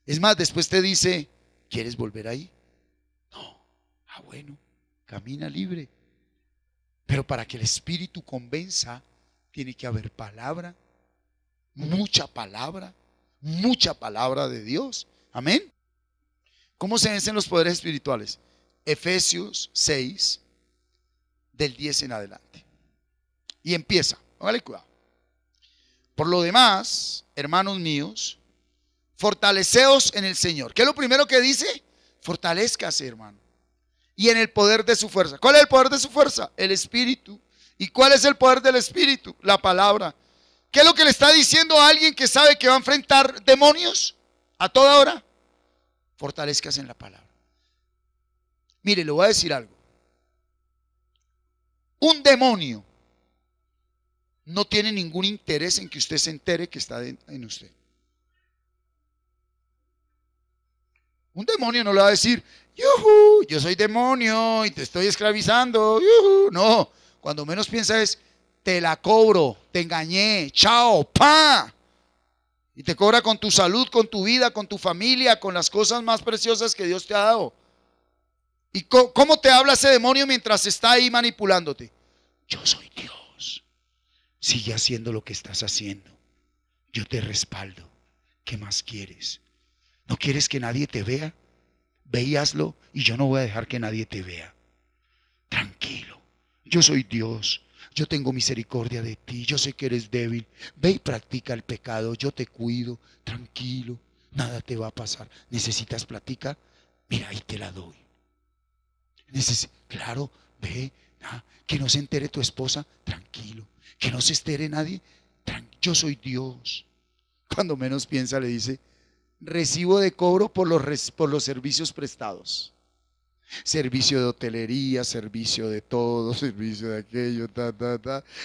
Es más, después te dice, ¿quieres volver ahí? No, bueno, camina libre. Pero para que el espíritu convenza, tiene que haber palabra, mucha palabra de Dios. Amén. ¿Cómo se vencen los poderes espirituales? Efesios 6, del 10 en adelante. Y empieza, póngale cuidado. Por lo demás, hermanos míos, fortaleceos en el Señor. ¿Qué es lo primero que dice? Fortalezcase, hermano. Y en el poder de su fuerza. ¿Cuál es el poder de su fuerza? El Espíritu. ¿Y cuál es el poder del Espíritu? La palabra. ¿Qué es lo que le está diciendo a alguien que sabe que va a enfrentar demonios a toda hora? Fortalezcase en la palabra. Mire, le voy a decir algo. Un demonio no tiene ningún interés en que usted se entere que está en usted. Un demonio no le va a decir, yuhu, yo soy demonio y te estoy esclavizando, yuhu. No, cuando menos piensa es, te la cobro, te engañé, chao, pa. Y te cobra con tu salud, con tu vida, con tu familia, con las cosas más preciosas que Dios te ha dado. ¿Y cómo te habla ese demonio mientras está ahí manipulándote? Yo soy Dios. Sigue haciendo lo que estás haciendo. Yo te respaldo. ¿Qué más quieres? ¿No quieres que nadie te vea? Ve y hazlo y yo no voy a dejar que nadie te vea. Tranquilo. Yo soy Dios. Yo tengo misericordia de ti. Yo sé que eres débil. Ve y practica el pecado. Yo te cuido. Tranquilo. Nada te va a pasar. ¿Necesitas plática? Mira, ahí te la doy. Claro, ve. Que no se entere tu esposa. Tranquilo. Que no se entere nadie. Yo soy Dios. Cuando menos piensa le dice, recibo de cobro por los servicios prestados. Servicio de hotelería, servicio de todo, servicio de aquello,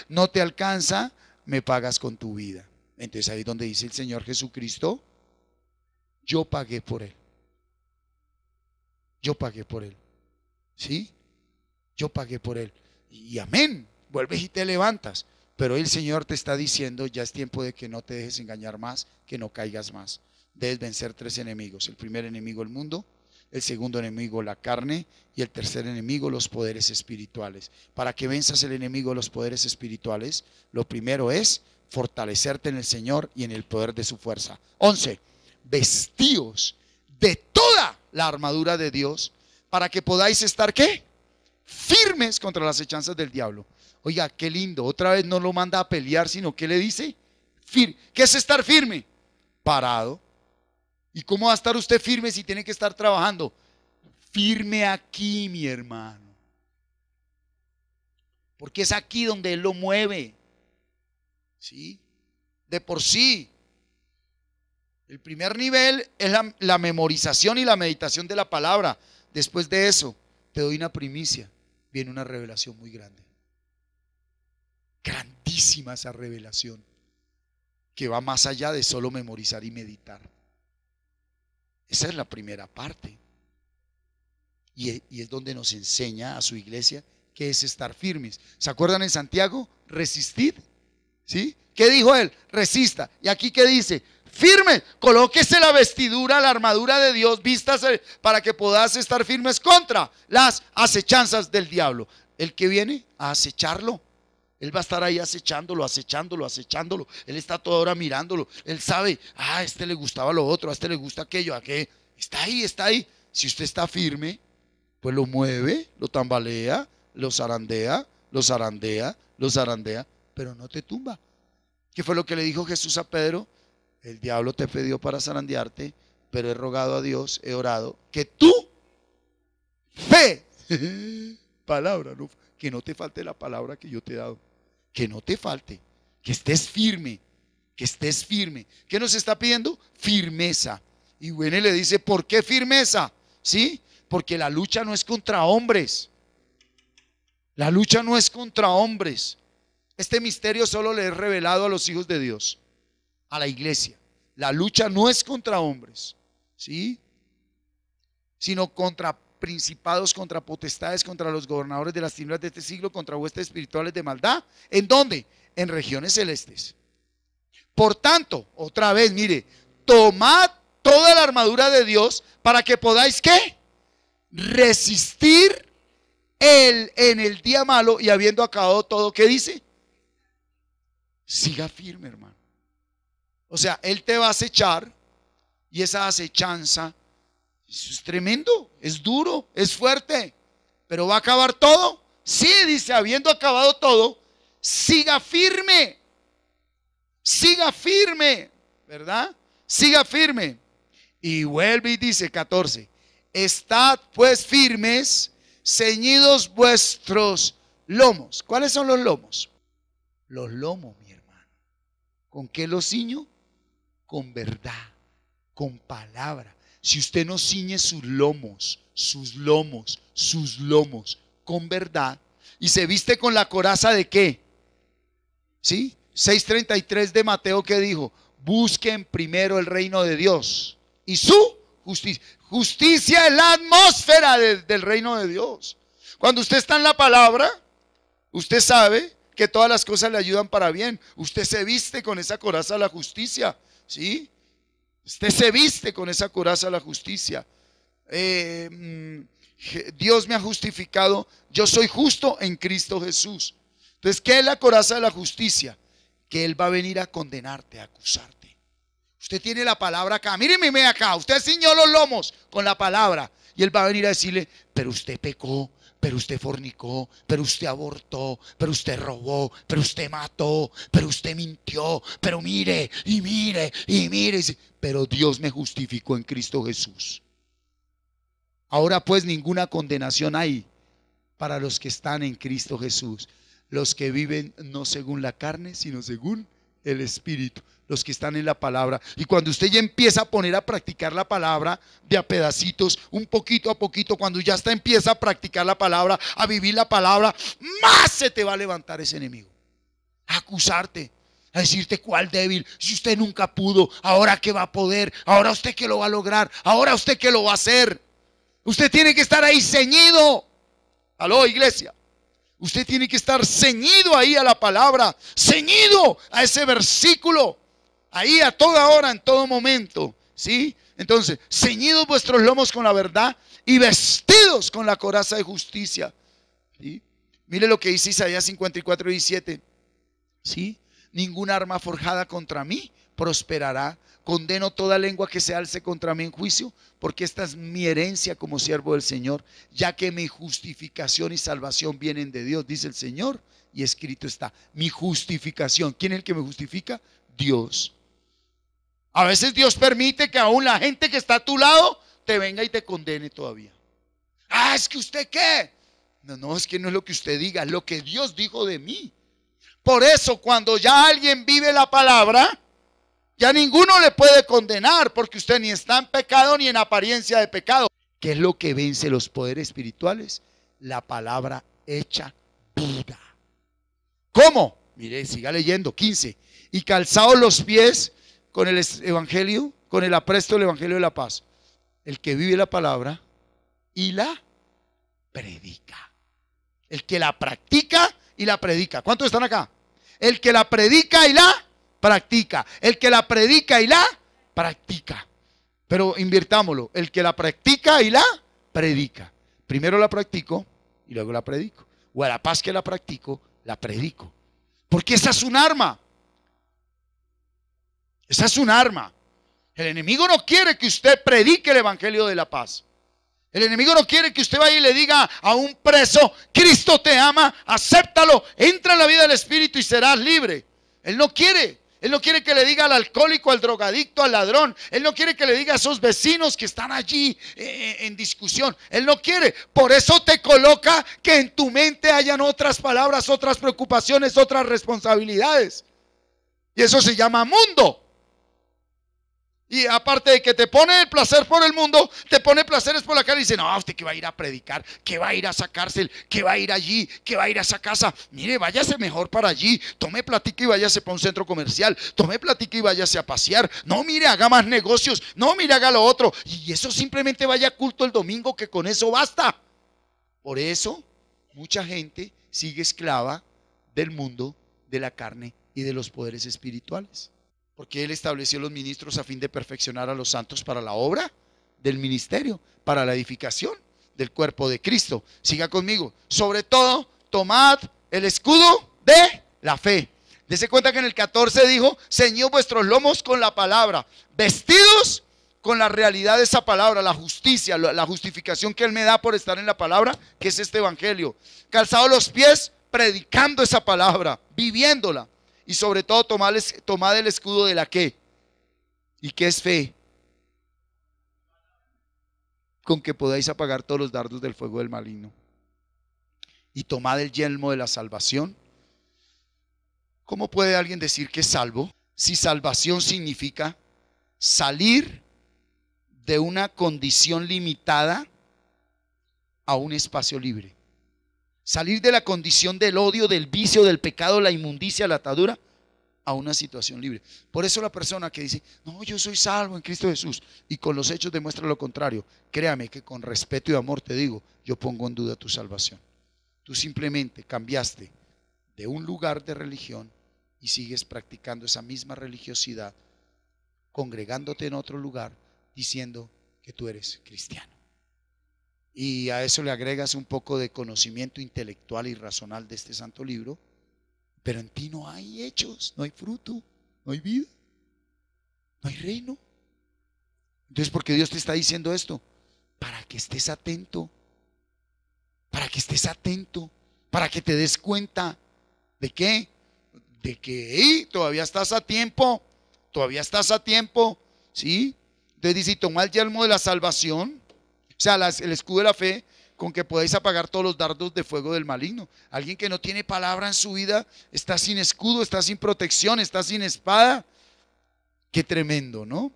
No te alcanza, me pagas con tu vida. Entonces ahí es donde dice el Señor Jesucristo, yo pagué por él. Yo pagué por él. ¿Sí? Yo pagué por él. Y amén, vuelves y te levantas. Pero el Señor te está diciendo, ya es tiempo de que no te dejes engañar más, que no caigas más. Debes vencer 3 enemigos. El primer enemigo, el mundo. El segundo enemigo, la carne. Y el tercer enemigo, los poderes espirituales. Para que venzas el enemigo de los poderes espirituales, lo primero es fortalecerte en el Señor y en el poder de su fuerza. 11. Vestíos de toda la armadura de Dios para que podáis estar, ¿qué? Firmes contra las hechanzas del diablo. Oiga, qué lindo. Otra vez no lo manda a pelear, sino que le dice, ¿qué es estar firme? Parado. ¿Y cómo va a estar usted firme si tiene que estar trabajando? Firme aquí, mi hermano. Porque es aquí donde Él lo mueve. ¿Sí? De por sí. El primer nivel es la memorización y la meditación de la palabra. Después de eso, te doy una primicia. Viene una revelación muy grande. Grandísima esa revelación, que va más allá de solo memorizar y meditar. Esa es la primera parte. Y es donde nos enseña a su iglesia que es estar firmes. ¿Se acuerdan en Santiago? Resistid. ¿Sí? ¿Qué dijo él? Resista. Y aquí ¿qué dice? Firme, colóquese la vestidura, la armadura de Dios, vístase para que puedas estar firmes contra las acechanzas del diablo. El que viene a acecharlo, él va a estar ahí acechándolo, acechándolo, acechándolo. Él está toda hora mirándolo. Él sabe, a este le gustaba lo otro, a este le gusta aquello, a qué. Está ahí, está ahí. Si usted está firme, pues lo mueve, lo tambalea, lo zarandea, lo zarandea, lo zarandea, pero no te tumba. ¿Qué fue lo que le dijo Jesús a Pedro? El diablo te pidió para zarandearte, pero he rogado a Dios, he orado, que tu fe, palabra, no, que no te falte la palabra que yo te he dado, que no te falte, que estés firme, que estés firme. ¿Qué nos está pidiendo? Firmeza. Y bueno, le dice, ¿por qué firmeza? ¿Sí? Porque la lucha no es contra hombres. La lucha no es contra hombres. Este misterio solo le es revelado a los hijos de Dios, a la iglesia. La lucha no es contra hombres, ¿sí? Sino contra principados, contra potestades, contra los gobernadores de las tinieblas de este siglo, contra huestes espirituales de maldad. ¿En dónde? En regiones celestes. Por tanto, otra vez, mire, tomad toda la armadura de Dios para que podáis, ¿qué? Resistir en el día malo, y habiendo acabado todo, ¿qué dice? Siga firme, hermano. O sea, Él te va a acechar, y esa acechanza, eso es tremendo, es duro, es fuerte, pero va a acabar todo. Sí, dice, habiendo acabado todo, siga firme, ¿verdad? Siga firme. Y vuelve y dice 14, estad pues firmes, ceñidos vuestros lomos. ¿Cuáles son los lomos? Los lomos, mi hermano. ¿Con qué los ciño? Con verdad, con palabra. Si usted no ciñe sus lomos con verdad, y se viste con la coraza de ¿qué? ¿Sí? 6:33 de Mateo, que dijo: busquen primero el reino de Dios y su justicia. Justicia es la atmósfera del reino de Dios. Cuando usted está en la palabra, usted sabe que todas las cosas le ayudan para bien. Usted se viste con esa coraza de la justicia, ¿sí? Usted se viste con esa coraza de la justicia. Dios me ha justificado, yo soy justo en Cristo Jesús. Entonces, ¿qué es la coraza de la justicia? Que Él va a venir a condenarte, a acusarte. Usted tiene la palabra acá, míreme acá, usted ciñó los lomos con la palabra, y Él va a venir a decirle: pero usted pecó, pero usted fornicó, pero usted abortó, pero usted robó, pero usted mató, pero usted mintió, pero mire, y mire, y mire. Pero Dios me justificó en Cristo Jesús. Ahora pues ninguna condenación hay para los que están en Cristo Jesús, los que viven no según la carne, sino según el Espíritu, los que están en la palabra. Y cuando usted ya empieza a poner a practicar la palabra de a pedacitos, un poquito a poquito, cuando ya empieza a practicar la palabra, a vivir la palabra, más se te va a levantar ese enemigo, a acusarte, a decirte: cuál débil, si usted nunca pudo, ahora que va a poder, ahora usted que lo va a lograr, ahora usted que lo va a hacer. Usted tiene que estar ahí ceñido. Aló, iglesia. Usted tiene que estar ceñido ahí a la palabra, ceñido a ese versículo, ahí a toda hora, en todo momento, ¿sí? Entonces, ceñidos vuestros lomos con la verdad y vestidos con la coraza de justicia, ¿sí? Mire lo que dice Isaías 54:17, ¿sí? Ninguna arma forjada contra mí prosperará. Condeno toda lengua que se alce contra mí en juicio, porque esta es mi herencia como siervo del Señor, ya que mi justificación y salvación vienen de Dios, dice el Señor, y escrito está. Mi justificación, ¿quién es el que me justifica? Dios. A veces Dios permite que aún la gente que está a tu lado te venga y te condene todavía. Ah, es que usted ¿qué? No, es que no es lo que usted diga, es lo que Dios dijo de mí. Por eso, cuando ya alguien vive la palabra, Ya ninguno le puede condenar porque usted ni está en pecado ni en apariencia de pecado. ¿Qué es lo que vence los poderes espirituales? La palabra hecha vida. ¿Cómo? Mire, siga leyendo, 15. Y calzados los pies con el evangelio, con el apresto del evangelio de la paz. El que vive la palabra y la predica. El que la practica y la predica. ¿Cuántos están acá? El que la predica y la practica. El que la predica y la practica. Pero invirtámoslo. El que la practica y la predica. Primero la practico y luego la predico. O a la paz que la practico, la predico. Porque esa es un arma. Esa es un arma. El enemigo no quiere que usted predique el evangelio de la paz. El enemigo no quiere que usted vaya y le diga a un preso: Cristo te ama, acéptalo, entra en la vida del Espíritu y serás libre. Él no quiere. Él no quiere que le diga al alcohólico, al drogadicto, al ladrón. Él no quiere que le diga a esos vecinos que están allí en discusión. Él no quiere. Por eso te coloca que en tu mente hayan otras palabras, otras preocupaciones, otras responsabilidades. Y eso se llama mundo. Y aparte de que te pone el placer por el mundo, te pone placeres por la carne y dice: no, usted que va a ir a predicar, que va a ir a esa cárcel, que va a ir allí, que va a ir a esa casa. Mire, váyase mejor para allí. Tome platica y váyase para un centro comercial. Tome platica y váyase a pasear. No, mire, haga más negocios. No, mire, haga lo otro. Y eso simplemente vaya a culto el domingo, que con eso basta. Por eso mucha gente sigue esclava del mundo, de la carne y de los poderes espirituales. Porque Él estableció los ministros a fin de perfeccionar a los santos para la obra del ministerio, para la edificación del cuerpo de Cristo. Siga conmigo. Sobre todo, tomad el escudo de la fe. Dese cuenta que en el 14 dijo: ceñid vuestros lomos con la palabra, vestidos con la realidad de esa palabra, la justicia, la justificación que Él me da por estar en la palabra, que es este evangelio. Calzados los pies, predicando esa palabra, viviéndola. Y sobre todo tomad el escudo de la ¿qué? ¿Y qué es fe? Con que podáis apagar todos los dardos del fuego del maligno. Y tomad el yelmo de la salvación. ¿Cómo puede alguien decir que es salvo si salvación significa salir de una condición limitada a un espacio libre? Salir de la condición del odio, del vicio, del pecado, la inmundicia, la atadura, a una situación libre. Por eso la persona que dice: no, yo soy salvo en Cristo Jesús, y con los hechos demuestra lo contrario, créame que con respeto y amor te digo: yo pongo en duda tu salvación. Tú simplemente cambiaste de un lugar de religión y sigues practicando esa misma religiosidad, congregándote en otro lugar, diciendo que tú eres cristiano. Y a eso le agregas un poco de conocimiento intelectual y racional de este santo libro, pero en ti no hay hechos, no hay fruto, no hay vida, no hay reino. Entonces, ¿por qué Dios te está diciendo esto? Para que estés atento, para que estés atento, para que te des cuenta de qué, de que todavía estás a tiempo, ¿sí? Entonces dice: toma el yelmo de la salvación. O sea, el escudo de la fe, con que podáis apagar todos los dardos de fuego del maligno. Alguien que no tiene palabra en su vida está sin escudo, está sin protección, está sin espada. Qué tremendo, ¿no?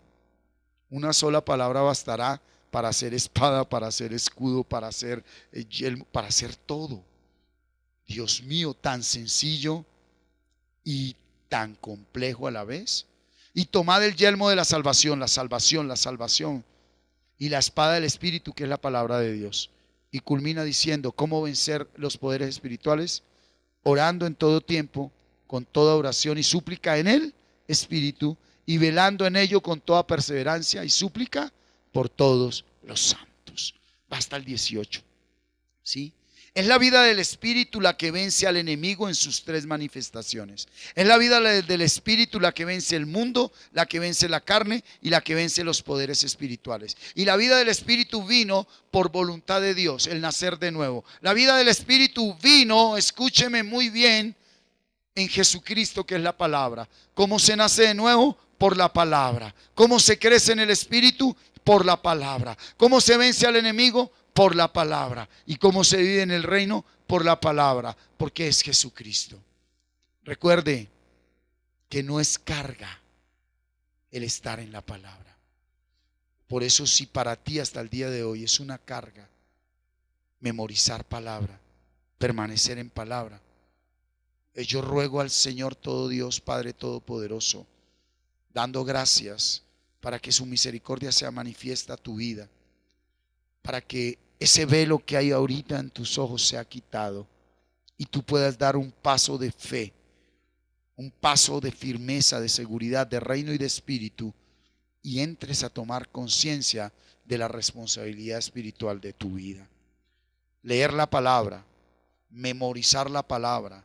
Una sola palabra bastará para hacer espada, para hacer escudo, para hacer yelmo, para hacer todo. Dios mío, tan sencillo y tan complejo a la vez. Y tomad el yelmo de la salvación, la salvación, la salvación. Y la espada del Espíritu, que es la palabra de Dios. Y culmina diciendo: ¿cómo vencer los poderes espirituales? Orando en todo tiempo, con toda oración y súplica en el Espíritu, y velando en ello con toda perseverancia y súplica por todos los santos. Basta el 18. ¿Sí? Es la vida del Espíritu la que vence al enemigo en sus tres manifestaciones. Es la vida del Espíritu la que vence el mundo, la que vence la carne y la que vence los poderes espirituales. Y la vida del Espíritu vino por voluntad de Dios, el nacer de nuevo. La vida del Espíritu vino, escúcheme muy bien, en Jesucristo, que es la palabra. ¿Cómo se nace de nuevo? Por la palabra. ¿Cómo se crece en el Espíritu? Por la palabra. ¿Cómo se vence al enemigo? Por la palabra. ¿Y cómo se vive en el reino? Por la palabra, porque es Jesucristo. Recuerde que no es carga, el estar en la palabra. Por eso, si para ti hasta el día de hoy es una carga memorizar palabra, permanecer en palabra, yo ruego al Señor todo Dios, Padre Todopoderoso, dando gracias para que su misericordia sea manifiesta a tu vida, para que ese velo que hay ahorita en tus ojos sea quitado y tú puedas dar un paso de fe, un paso de firmeza, de seguridad, de reino y de espíritu, y entres a tomar conciencia de la responsabilidad espiritual de tu vida. Leer la palabra, memorizar la palabra,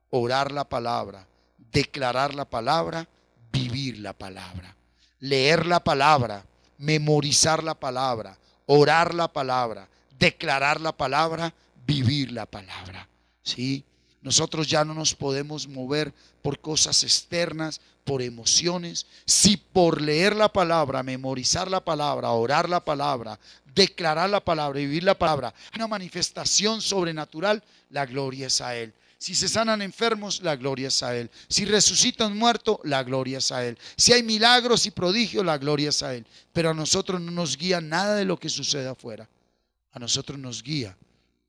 orar la palabra, declarar la palabra, vivir la palabra. Leer la palabra, memorizar la palabra, orar la palabra, declarar la palabra, vivir la palabra. ¿Sí? Nosotros ya no nos podemos mover por cosas externas, por emociones. Si por leer la palabra, memorizar la palabra, orar la palabra, declarar la palabra y vivir la palabra, hay una manifestación sobrenatural, la gloria es a Él. Si se sanan enfermos, la gloria es a Él. Si resucitan muertos, la gloria es a Él. Si hay milagros y prodigios, la gloria es a Él. Pero a nosotros no nos guía nada de lo que sucede afuera. A nosotros nos guía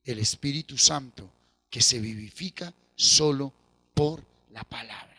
el Espíritu Santo, que se vivifica solo por la palabra.